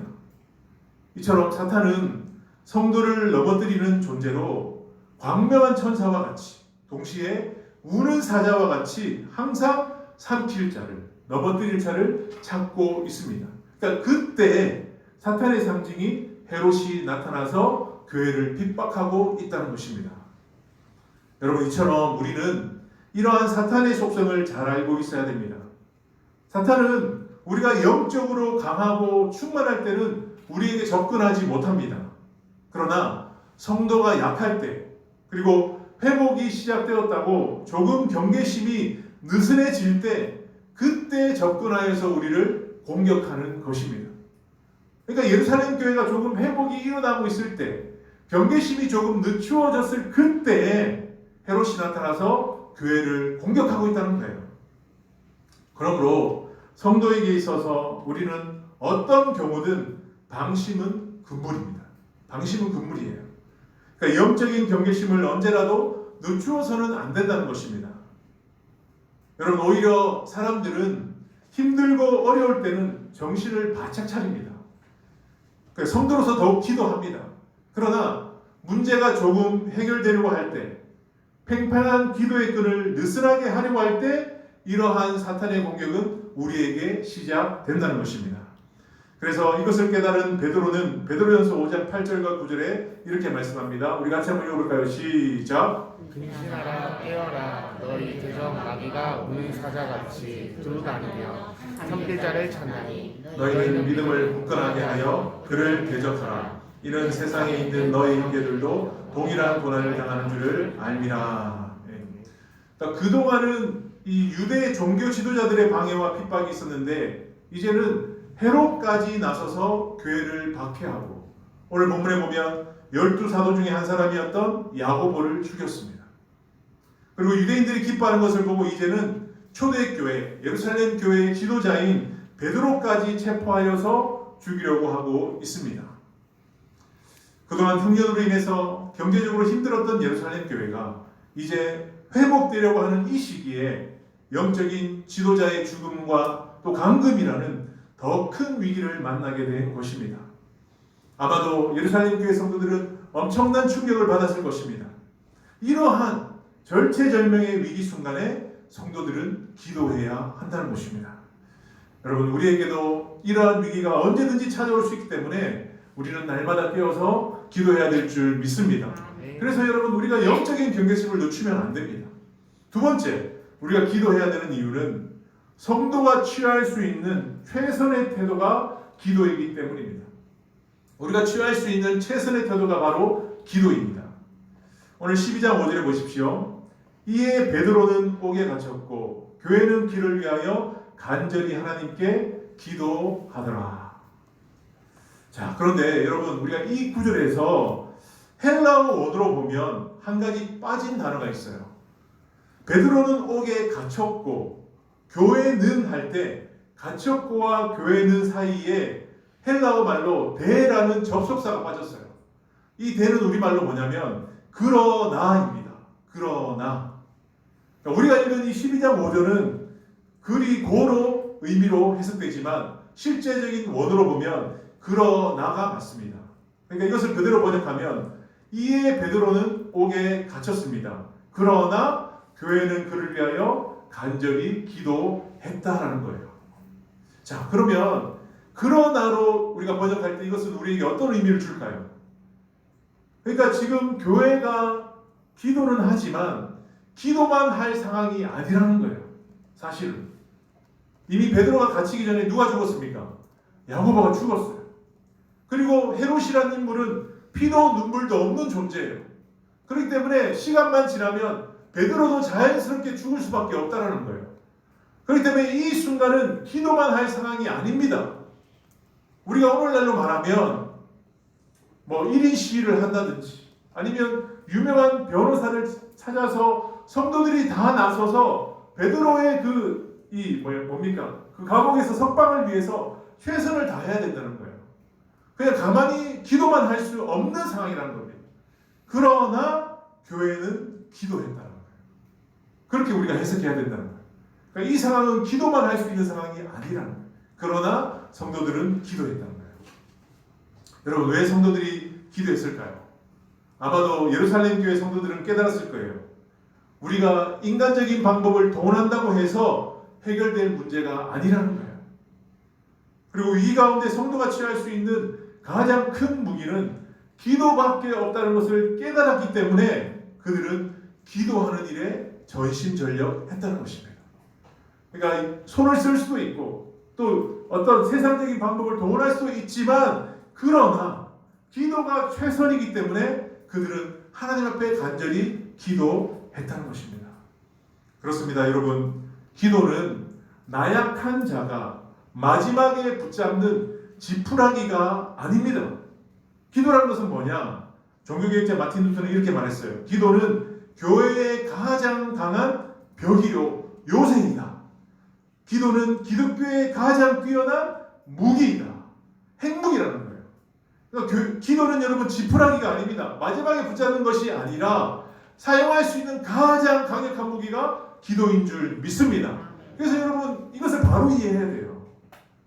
이처럼 사탄은 성도를 넘어뜨리는 존재로 광명한 천사와 같이 동시에 우는 사자와 같이 항상 삼킬 자를 넘어뜨릴 자를 찾고 있습니다. 그러니까 그때 사탄의 상징이 헤롯이 나타나서 교회를 핍박하고 있다는 것입니다. 여러분, 이처럼 우리는 이러한 사탄의 속성을 잘 알고 있어야 됩니다. 사탄은 우리가 영적으로 강하고 충만할 때는 우리에게 접근하지 못합니다. 그러나 성도가 약할 때, 그리고 회복이 시작되었다고 조금 경계심이 느슨해질 때, 그때 접근하여서 우리를 공격하는 것입니다. 그러니까 예루살렘 교회가 조금 회복이 일어나고 있을 때, 경계심이 조금 늦추어졌을 그때에 헤롯이 나타나서 교회를 공격하고 있다는 거예요. 그러므로 성도에게 있어서 우리는 어떤 경우든 방심은 금물입니다. 방심은 금물이에요. 그러니까 영적인 경계심을 언제라도 늦추어서는 안 된다는 것입니다. 여러분, 오히려 사람들은 힘들고 어려울 때는 정신을 바짝 차립니다. 그러니까 성도로서 더욱 기도합니다. 그러나 문제가 조금 해결되려고 할 때, 팽팽한 기도의 끈을 느슨하게 하려고 할 때 이러한 사탄의 공격은 우리에게 시작된다는 것입니다. 그래서 이것을 깨달은 베드로는 베드로전서 5장 8절과 9절에 이렇게 말씀합니다. 우리 같이 한번 읽어볼까요? 시작. 근신하라 깨어라 너희 대적 마귀가 우는 사자같이 두루다니며 삼킬 자를 찾나니 너희는 믿음을 굳건하게 하여 그를 대적하라. 이는 세상에 있는 너희 형제들도 동일한 고난을 당하는 줄을 알미라. 그러니까 그동안은 이 유대 종교 지도자들의 방해와 핍박이 있었는데 이제는 헤롯까지 나서서 교회를 박해하고, 오늘 본문에 보면 12사도 중에 한 사람이었던 야고보를 죽였습니다. 그리고 유대인들이 기뻐하는 것을 보고 이제는 초대교회, 예루살렘 교회의 지도자인 베드로까지 체포하여서 죽이려고 하고 있습니다. 그동안 흉년으로 인해서 경제적으로 힘들었던 예루살렘 교회가 이제 회복되려고 하는 이 시기에 영적인 지도자의 죽음과 또 감금이라는 더 큰 위기를 만나게 된 것입니다. 아마도 예루살렘 교회 성도들은 엄청난 충격을 받았을 것입니다. 이러한 절체절명의 위기 순간에 성도들은 기도해야 한다는 것입니다. 여러분, 우리에게도 이러한 위기가 언제든지 찾아올 수 있기 때문에 우리는 날마다 깨어서 기도해야 될 줄 믿습니다. 그래서 여러분, 우리가 영적인 경계심을 늦추면 안 됩니다. 두 번째, 우리가 기도해야 되는 이유는 성도가 취할 수 있는 최선의 태도가 기도이기 때문입니다. 우리가 취할 수 있는 최선의 태도가 바로 기도입니다. 오늘 12장 5절에 보십시오. 이에 베드로는 옥에 갇혔고 교회는 그를 위하여 간절히 하나님께 기도하더라. 자, 그런데 여러분, 우리가 이 구절에서 헬라어 원어로 보면 한 가지 빠진 단어가 있어요. 베드로는 옥에 갇혔고 교회는 할 때 갇혔고와 교회는 사이에 헬라어 말로 대라는 접속사가 빠졌어요. 이 대는 우리말로 뭐냐면 그러나입니다. 그러나. 그러니까 우리가 읽은 이 12장 5절은 그리고로 의미로 해석되지만 실제적인 원어로 보면 그러나가 맞습니다. 그러니까 이것을 그대로 번역하면 이에 베드로는 옥에 갇혔습니다. 그러나 교회는 그를 위하여 간절히 기도했다라는 거예요. 자, 그러면 그러나로 우리가 번역할 때 이것은 우리에게 어떤 의미를 줄까요? 그러니까 지금 교회가 기도는 하지만 기도만 할 상황이 아니라는 거예요. 사실은 이미 베드로가 갇히기 전에 누가 죽었습니까? 야고보가 죽었어요. 그리고 헤롯이라는 인물은 피도 눈물도 없는 존재예요. 그렇기 때문에 시간만 지나면 베드로도 자연스럽게 죽을 수밖에 없다는 거예요. 그렇기 때문에 이 순간은 기도만 할 상황이 아닙니다. 우리가 오늘날로 말하면 뭐 1인 시위를 한다든지 아니면 유명한 변호사를 찾아서 성도들이 다 나서서 베드로의 그 감옥에서 석방을 위해서 최선을 다해야 된다는 거예요. 그냥 가만히 기도만 할 수 없는 상황이라는 겁니다. 그러나 교회는 기도했다는 거예요. 그렇게 우리가 해석해야 된다는 거예요. 그러니까 이 상황은 기도만 할 수 있는 상황이 아니라는 거예요. 그러나 성도들은 기도했다는 거예요. 여러분, 왜 성도들이 기도했을까요? 아마도 예루살렘 교회 성도들은 깨달았을 거예요. 우리가 인간적인 방법을 동원한다고 해서 해결될 문제가 아니라는 거예요. 그리고 이 가운데 성도가 취할 수 있는 가장 큰 무기는 기도밖에 없다는 것을 깨달았기 때문에 그들은 기도하는 일에 전심전력했다는 것입니다. 그러니까 손을 쓸 수도 있고 또 어떤 세상적인 방법을 동원할 수도 있지만 그러나 기도가 최선이기 때문에 그들은 하나님 앞에 간절히 기도했다는 것입니다. 그렇습니다, 여러분. 기도는 나약한 자가 마지막에 붙잡는 지푸라기가 아닙니다. 기도라는 것은 뭐냐? 종교개혁자 마틴 루터는 이렇게 말했어요. 기도는 교회의 가장 강한 벽이요 요새이다. 기도는 기독교의 가장 뛰어난 무기이다. 핵무기라는 거예요. 그러니까 기도는 여러분 지푸라기가 아닙니다. 마지막에 붙잡는 것이 아니라 사용할 수 있는 가장 강력한 무기가 기도인 줄 믿습니다. 그래서 여러분 이것을 바로 이해해야 돼요.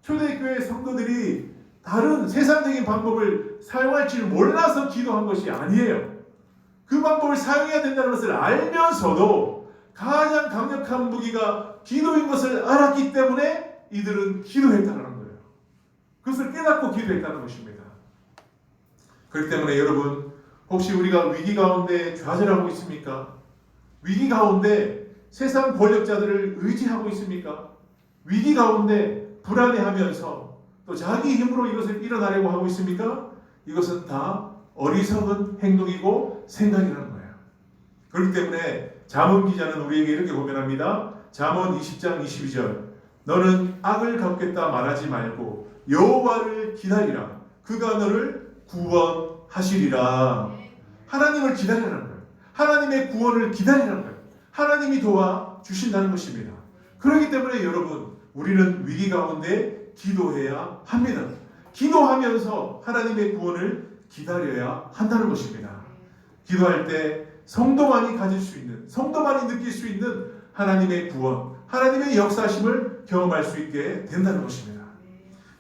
초대교회 성도들이 다른 세상적인 방법을 사용할 줄 몰라서 기도한 것이 아니에요. 그 방법을 사용해야 된다는 것을 알면서도 가장 강력한 무기가 기도인 것을 알았기 때문에 이들은 기도했다는 거예요. 그것을 깨닫고 기도했다는 것입니다. 그렇기 때문에 여러분, 혹시 우리가 위기 가운데 좌절하고 있습니까? 위기 가운데 세상 권력자들을 의지하고 있습니까? 위기 가운데 불안해하면서 또 자기 힘으로 이것을 일어나려고 하고 있습니까? 이것은 다 어리석은 행동이고 생각이라는 거예요. 그렇기 때문에 잠언 기자는 우리에게 이렇게 고면합니다. 잠언 20장 22절. 너는 악을 갚겠다 말하지 말고 여호와를 기다리라. 그가 너를 구원하시리라. 하나님을 기다리라는 거예요. 하나님의 구원을 기다리라는 거예요. 하나님이 도와주신다는 것입니다. 그렇기 때문에 여러분, 우리는 위기 가운데 기도해야 합니다. 기도하면서 하나님의 구원을 기다려야 한다는 것입니다. 기도할 때 성도만이 가질 수 있는, 성도만이 느낄 수 있는 하나님의 구원, 하나님의 역사심을 경험할 수 있게 된다는 것입니다.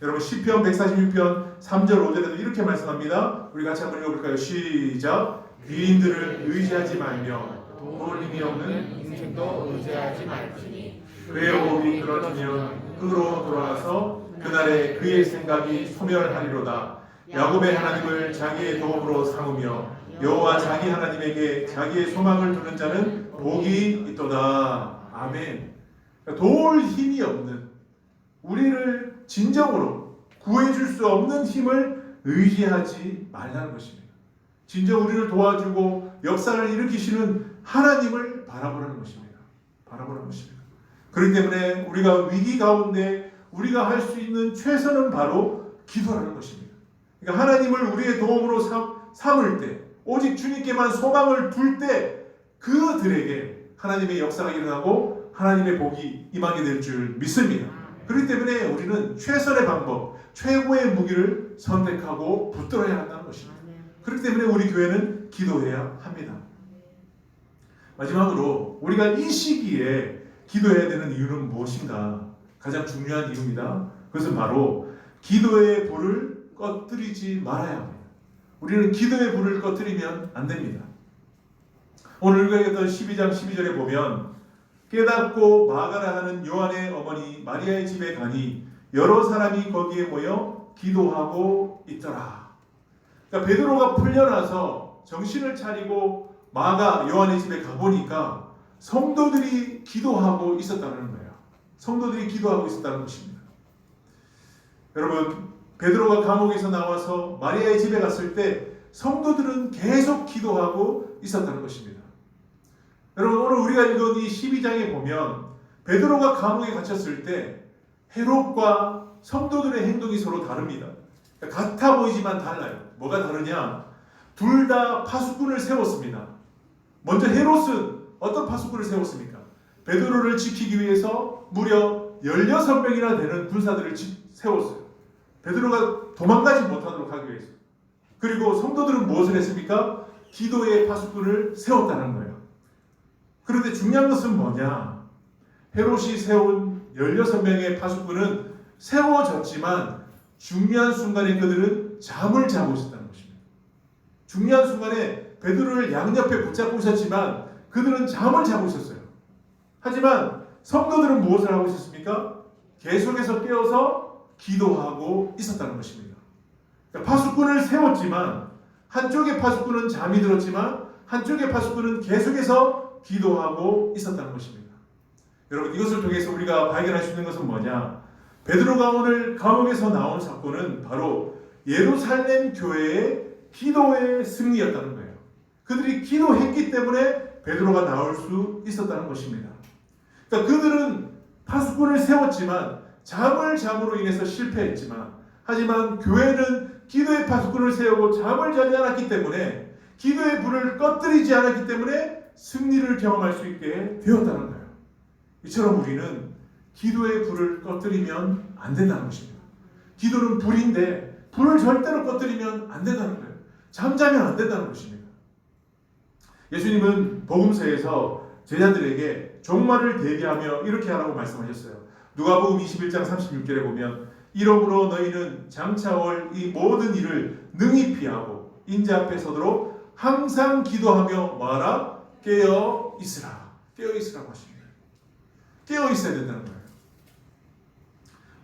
여러분, 시편 146편 3절 5절에도 이렇게 말씀합니다. 우리 같이 한번 읽어볼까요? 시작. 귀인들을 의지하지 말며 좋은 힘이 없는 인생도 의지하지 말지니 그의 호흡이 끊어지면 흙으로 돌아가서 그날에 그의 생각이 소멸하리로다. 야곱의 하나님을 자기의 도움으로 삼으며 여호와 자기 하나님에게 자기의 소망을 두는 자는 복이 있도다. 아멘. 도울 힘이 없는, 우리를 진정으로 구해줄 수 없는 힘을 의지하지 말라는 것입니다. 진정 우리를 도와주고 역사를 일으키시는 하나님을 바라보라는 것입니다. 바라보라는 것입니다. 그렇기 때문에 우리가 위기 가운데 우리가 할 수 있는 최선은 바로 기도라는 것입니다. 그러니까 하나님을 우리의 도움으로 삼을 때, 오직 주님께만 소망을 둘 때 그들에게 하나님의 역사가 일어나고 하나님의 복이 임하게 될 줄 믿습니다. 그렇기 때문에 우리는 최선의 방법, 최고의 무기를 선택하고 붙들어야 한다는 것입니다. 그렇기 때문에 우리 교회는 기도해야 합니다. 마지막으로 우리가 이 시기에 기도해야 되는 이유는 무엇인가? 가장 중요한 이유입니다. 그것은 바로 기도의 불을 꺼뜨리지 말아야 합니다. 우리는 기도의 불을 꺼뜨리면 안 됩니다. 오늘 읽었던 12장 12절에 보면 깨닫고 마가라 하는 요한의 어머니 마리아의 집에 가니 여러 사람이 거기에 모여 기도하고 있더라. 그러니까 베드로가 풀려나서 정신을 차리고 마가 요한의 집에 가보니까 성도들이 기도하고 있었다는 거예요. 성도들이 기도하고 있었다는 것입니다. 여러분, 베드로가 감옥에서 나와서 마리아의 집에 갔을 때 성도들은 계속 기도하고 있었다는 것입니다. 여러분, 오늘 우리가 읽은 이 12장에 보면 베드로가 감옥에 갇혔을 때 헤롯과 성도들의 행동이 서로 다릅니다. 같아 보이지만 달라요. 뭐가 다르냐? 둘 다 파수꾼을 세웠습니다. 먼저 헤롯은 어떤 파수꾼을 세웠습니까? 베드로를 지키기 위해서 무려 16명이나 되는 군사들을 세웠어요. 베드로가 도망가지 못하도록 하기 위해서. 그리고 성도들은 무엇을 했습니까? 기도의 파수꾼을 세웠다는 거예요. 그런데 중요한 것은 뭐냐? 헤롯이 세운 16명의 파수꾼은 세워졌지만 중요한 순간에 그들은 잠을 자고 있었다는 것입니다. 중요한 순간에 베드로를 양옆에 붙잡고 있었지만 그들은 잠을 자고 있었어요. 하지만 성도들은 무엇을 하고 있었습니까? 계속해서 깨어서 기도하고 있었다는 것입니다. 그러니까 파수꾼을 세웠지만 한쪽의 파수꾼은 잠이 들었지만 한쪽의 파수꾼은 계속해서 기도하고 있었다는 것입니다. 여러분, 이것을 통해서 우리가 발견할 수 있는 것은 뭐냐? 베드로가 오늘 감옥에서 나온 사건은 바로 예루살렘 교회의 기도의 승리였다는 거예요. 그들이 기도했기 때문에 베드로가 나올 수 있었다는 것입니다. 그러니까 그들은 파수꾼을 세웠지만 잠을 잠으로 인해서 실패했지만, 하지만 교회는 기도의 파수꾼을 세우고 잠을 자지 않았기 때문에, 기도의 불을 꺼뜨리지 않았기 때문에 승리를 경험할 수 있게 되었다는 거예요. 이처럼 우리는 기도의 불을 꺼뜨리면 안 된다는 것입니다. 기도는 불인데 불을 절대로 꺼뜨리면 안 된다는 거예요. 잠자면 안 된다는 것입니다. 예수님은 복음서에서 제자들에게 종말을 대비하며 이렇게 하라고 말씀하셨어요. 누가복음 21장 36절에 보면 이러므로 너희는 장차 올 이 모든 일을 능히 피하고 인자 앞에 서도록 항상 기도하며 뭐하라? 깨어 있으라. 깨어 있으라고 하십니다. 깨어 있어야 된다는 거예요.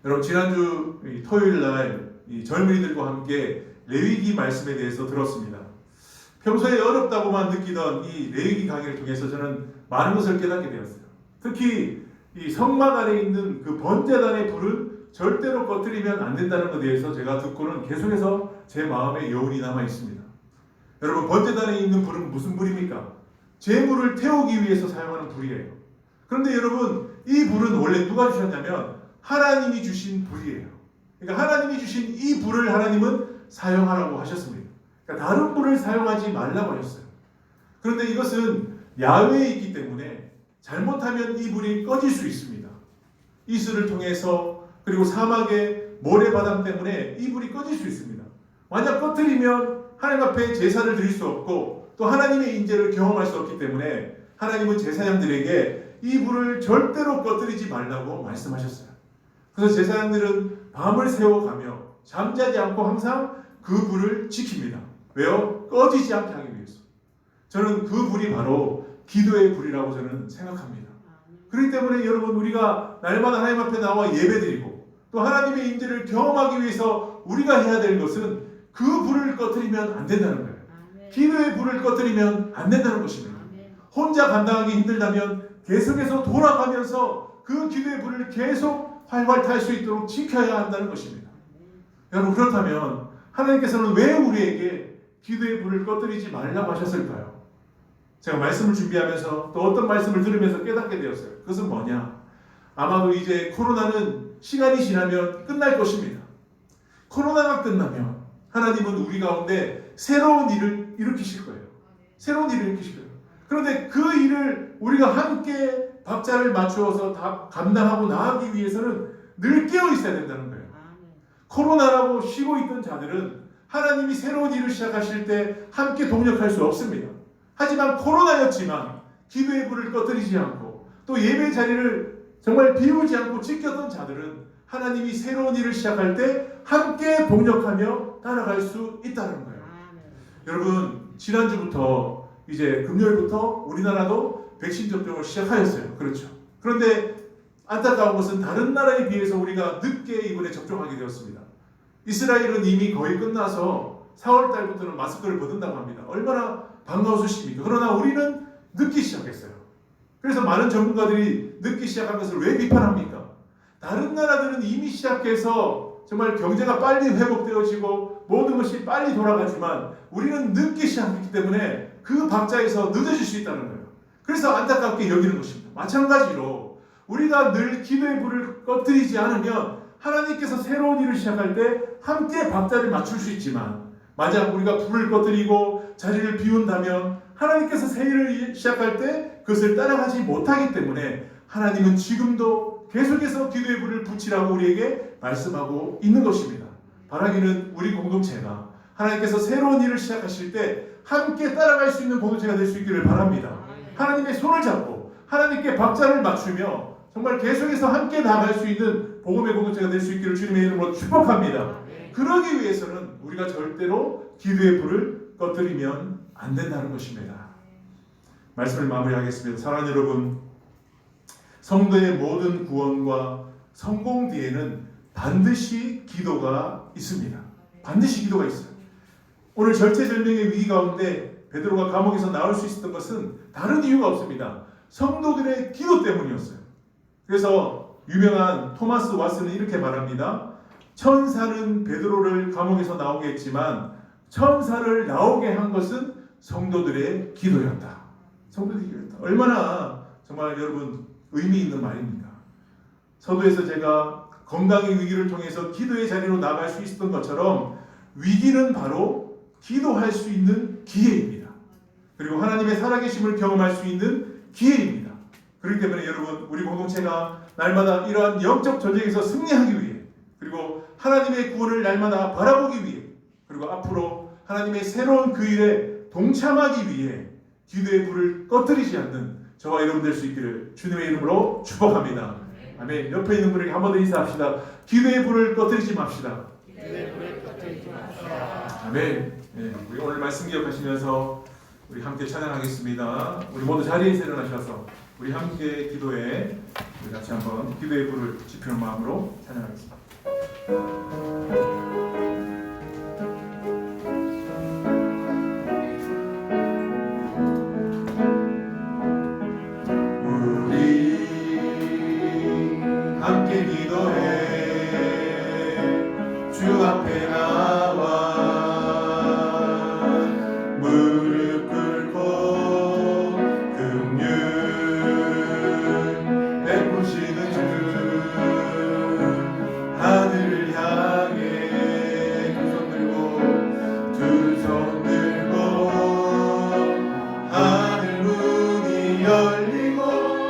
여러분, 지난주 토요일 날 젊은이들과 함께 레위기 말씀에 대해서 들었습니다. 평소에 어렵다고만 느끼던 이 레위기 강의를 통해서 저는 많은 것을 깨닫게 되었어요. 특히 이 성막 안에 있는 그 번제단의 불은 절대로 꺼뜨리면 안 된다는 것에 대해서 제가 듣고는 계속해서 제 마음에 여운이 남아 있습니다. 여러분, 번제단에 있는 불은 무슨 불입니까? 제물을 태우기 위해서 사용하는 불이에요. 그런데 여러분, 이 불은 원래 누가 주셨냐면 하나님이 주신 불이에요. 그러니까 하나님이 주신 이 불을 하나님은 사용하라고 하셨습니다. 그러니까 다른 불을 사용하지 말라고 하셨어요. 그런데 이것은 야외에 있기 때문에 잘못하면 이 불이 꺼질 수 있습니다. 이슬을 통해서, 그리고 사막의 모래바람 때문에 이 불이 꺼질 수 있습니다. 만약 꺼뜨리면 하나님 앞에 제사를 드릴 수 없고 또 하나님의 인재를 경험할 수 없기 때문에 하나님은 제사장들에게 이 불을 절대로 꺼뜨리지 말라고 말씀하셨어요. 그래서 제사장들은 밤을 새워가며 잠자지 않고 항상 그 불을 지킵니다. 왜요? 꺼지지 않게 하기 위해서. 저는 그 불이 바로 기도의 불이라고 저는 생각합니다. 그렇기 때문에 여러분, 우리가 날마다 하나님 앞에 나와 예배드리고 또 하나님의 임재를 경험하기 위해서 우리가 해야 될 것은 그 불을 꺼뜨리면 안 된다는 거예요. 기도의 불을 꺼뜨리면 안 된다는 것입니다. 혼자 감당하기 힘들다면 계속해서 돌아가면서 그 기도의 불을 계속 활활 탈 수 있도록 지켜야 한다는 것입니다. 여러분, 그렇다면 하나님께서는 왜 우리에게 기도의 불을 꺼뜨리지 말라고 하셨을까요? 제가 말씀을 준비하면서 또 어떤 말씀을 들으면서 깨닫게 되었어요. 그것은 뭐냐? 아마도 이제 코로나는 시간이 지나면 끝날 것입니다. 코로나가 끝나면 하나님은 우리 가운데 새로운 일을 일으키실 거예요. 새로운 일을 일으키실 거예요. 그런데 그 일을 우리가 함께 박자를 맞추어서 다 감당하고 나가기 위해서는 늘 깨어 있어야 된다는 거예요. 코로나라고 쉬고 있던 자들은 하나님이 새로운 일을 시작하실 때 함께 동력할 수 없습니다. 하지만 코로나였지만 기도의 불을 꺼뜨리지 않고 또 예배 자리를 정말 비우지 않고 지켰던 자들은 하나님이 새로운 일을 시작할 때 함께 동력하며 따라갈 수 있다는 거예요. 여러분, 지난주부터 이제 금요일부터 우리나라도 백신 접종을 시작하였어요. 그렇죠. 그런데 안타까운 것은 다른 나라에 비해서 우리가 늦게 이번에 접종하게 되었습니다. 이스라엘은 이미 거의 끝나서 4월 달부터는 마스크를 벗는다고 합니다. 얼마나 반가운 소식입니까? 그러나 우리는 늦기 시작했어요. 그래서 많은 전문가들이 늦기 시작한 것을 왜 비판합니까? 다른 나라들은 이미 시작해서 정말 경제가 빨리 회복되어지고 모든 것이 빨리 돌아가지만 우리는 늦기 시작했기 때문에 그 박자에서 늦어질 수 있다는 거예요. 그래서 안타깝게 여기는 것입니다. 마찬가지로 우리가 늘 기도의 불을 꺼뜨리지 않으면 하나님께서 새로운 일을 시작할 때 함께 박자를 맞출 수 있지만 만약 우리가 불을 꺼뜨리고 자리를 비운다면 하나님께서 새 일을 시작할 때 그것을 따라가지 못하기 때문에 하나님은 지금도 계속해서 기도의 불을 붙이라고 우리에게 말씀하고 있는 것입니다. 바라기는 우리 공동체가 하나님께서 새로운 일을 시작하실 때 함께 따라갈 수 있는 공동체가 될 수 있기를 바랍니다. 하나님의 손을 잡고 하나님께 박자를 맞추며 정말 계속해서 함께 나아갈 수 있는 복음의 공동체가 될 수 있기를 주님의 이름으로 축복합니다. 그러기 위해서는 우리가 절대로 기도의 불을 꺼뜨리면 안 된다는 것입니다. 말씀을 마무리하겠습니다. 사랑하는 여러분, 성도의 모든 구원과 성공 뒤에는 반드시 기도가 있습니다. 반드시 기도가 있어요. 오늘 절체절명의 위기 가운데 베드로가 감옥에서 나올 수 있었던 것은 다른 이유가 없습니다. 성도들의 기도 때문이었어요. 그래서 유명한 토마스 왓슨은 이렇게 말합니다. 천사는 베드로를 감옥에서 나오게 했지만 천사를 나오게 한 것은 성도들의 기도였다. 성도들의 기도였다. 얼마나 정말 여러분 의미 있는 말입니까? 서두에서 제가 건강의 위기를 통해서 기도의 자리로 나갈 수 있었던 것처럼 위기는 바로 기도할 수 있는 기회입니다. 그리고 하나님의 살아계심을 경험할 수 있는 기회입니다. 그렇기 때문에 여러분, 우리 공동체가 날마다 이러한 영적 전쟁에서 승리하기 위해, 그리고 하나님의 구원을 날마다 바라보기 위해, 그리고 앞으로 하나님의 새로운 그 일에 동참하기 위해 기도의 불을 꺼뜨리지 않는 저와 여러분 될 수 있기를 주님의 이름으로 축복합니다. 아멘. 옆에 있는 분에게 한 번 더 인사합시다. 기도의 불을 꺼뜨리지 맙시다. 아멘. 네, 우리 오늘 말씀 기억하시면서 우리 함께 찬양하겠습니다. 우리 모두 자리에서 일어나셔서 우리 함께 기도에 우리 같이 한번 기도의 불을 지피는 마음으로 찬양하겠습니다. 함께 기도해 주 앞에 나와 무릎 꿇고 긍휼 베푸시는 주 하늘을 향해 두 손 들고 하늘 문이 열리고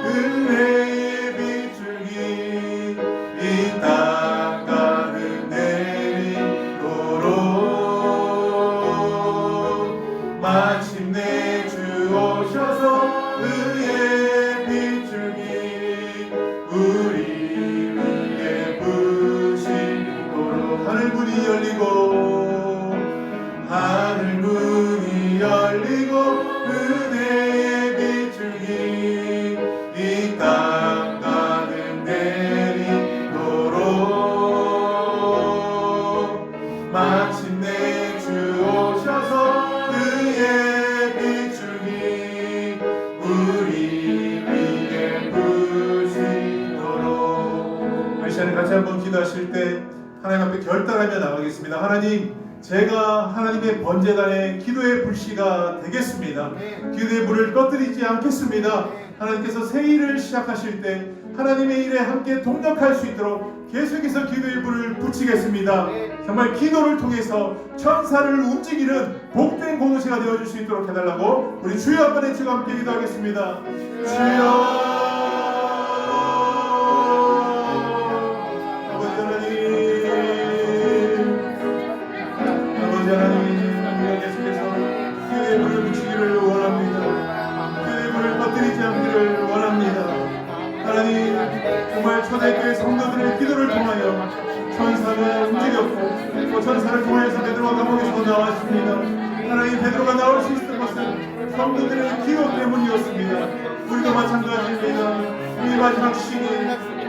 은혜의 비줄기 이 땅 가득 내리도록 마침내 주 오셔서 의의 비줄기 우리 위에 부시도록 하늘 문이 열리고 은혜의 비줄기 시간에 같이 한번 기도하실 때 하나님 앞에 결단하며 나가겠습니다. 하나님, 제가 하나님의 번제단의 기도의 불씨가 되겠습니다. 기도의 불을 꺼뜨리지 않겠습니다. 하나님께서 새 일을 시작하실 때 하나님의 일에 함께 동력할 수 있도록 계속해서 기도의 불을 붙이겠습니다. 정말 기도를 통해서 천사를 움직이는 복된 공동체가 되어줄 수 있도록 해달라고 우리 주여 한번 외치고 함께 기도하겠습니다. 주여, 아버지 하나님, 계속해서 기도의 불을 붙이기를 원합니다. 기도의 불을 꺼뜨리지 않기를 원합니다. 하나님, 정말 초대교회 성도들의 기도를 통하여 천사가 움직였고 또 천사를 통하여서 베드로가 감옥에서 나왔습니다. 하나님, 베드로가 나올 수 있었던 것은 성도들의 기도 때문이었습니다. 우리도 마찬가지입니다. 이 마지막 시기,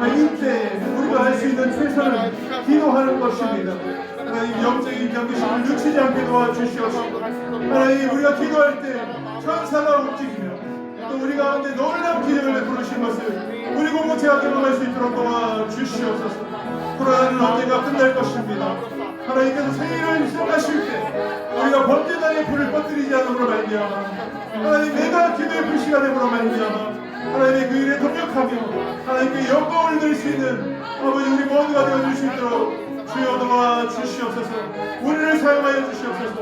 이때 우리가 할 수 있는 최선은 기도하는 것입니다. 하나님, 영적인 경계심을 늦추지 않게 도와주시옵소서. 하나님, 우리가 기도할 때 천사가 움직이며 또 우리 가운데 놀라운 기적을 베푸신 것을 우리 공동체가 경험할 수 있도록 도와주시옵소서. 코로나는 언젠가 끝날 것입니다. 하나님께서 새 일을 시작하실 때 우리가 번제단의 불을 꺼뜨리지 않음으로 말미암아 하나님, 내가 기도의 불씨가 됨으로 말미암아 하나님의 그 일에 동력하며 하나님께 영광을 드릴 수 있는 아버지 우리 모두가 되어줄 수 있도록 주여 도와주시옵소서. 우리를 사용하여 주시옵소서.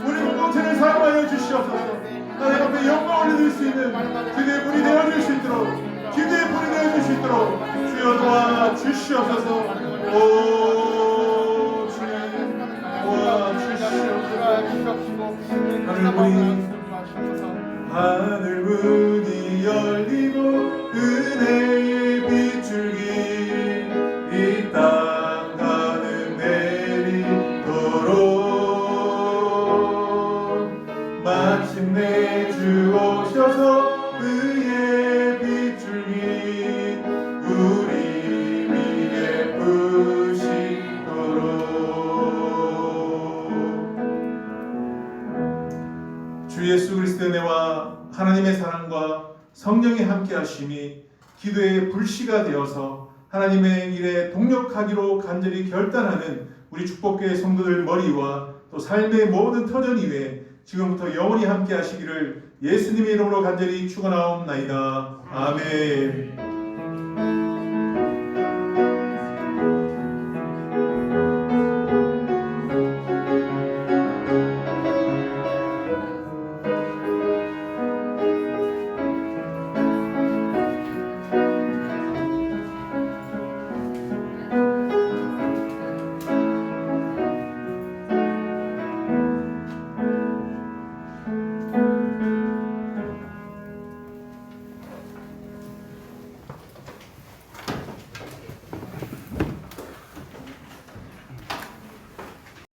우리 공동체를 사용하여 주시옵소서. 하나님 앞에 영광을 드릴 수 있는 기도의 불이 되어줄 수 있도록, 기도의 불이 되어줄 수 있도록 주여 도와주시옵소서. 오 주님 도와주시옵소서. 하늘 문이 열리고 은혜의 빗줄기 이 땅 가득 내리도록 마침내 주 오셔서 의의 빗줄기 우리 위에 부시도록. 주 예수 그리스도의 은혜와 하나님의 사랑과 성령의 함께하심이 기도의 불씨가 되어서 하나님의 일에 동력하기로 간절히 결단하는 우리 축복교회 성도들 머리와 또 삶의 모든 터전 위에 지금부터 영원히 함께하시기를 예수님의 이름으로 간절히 축원하옵나이다. 아멘.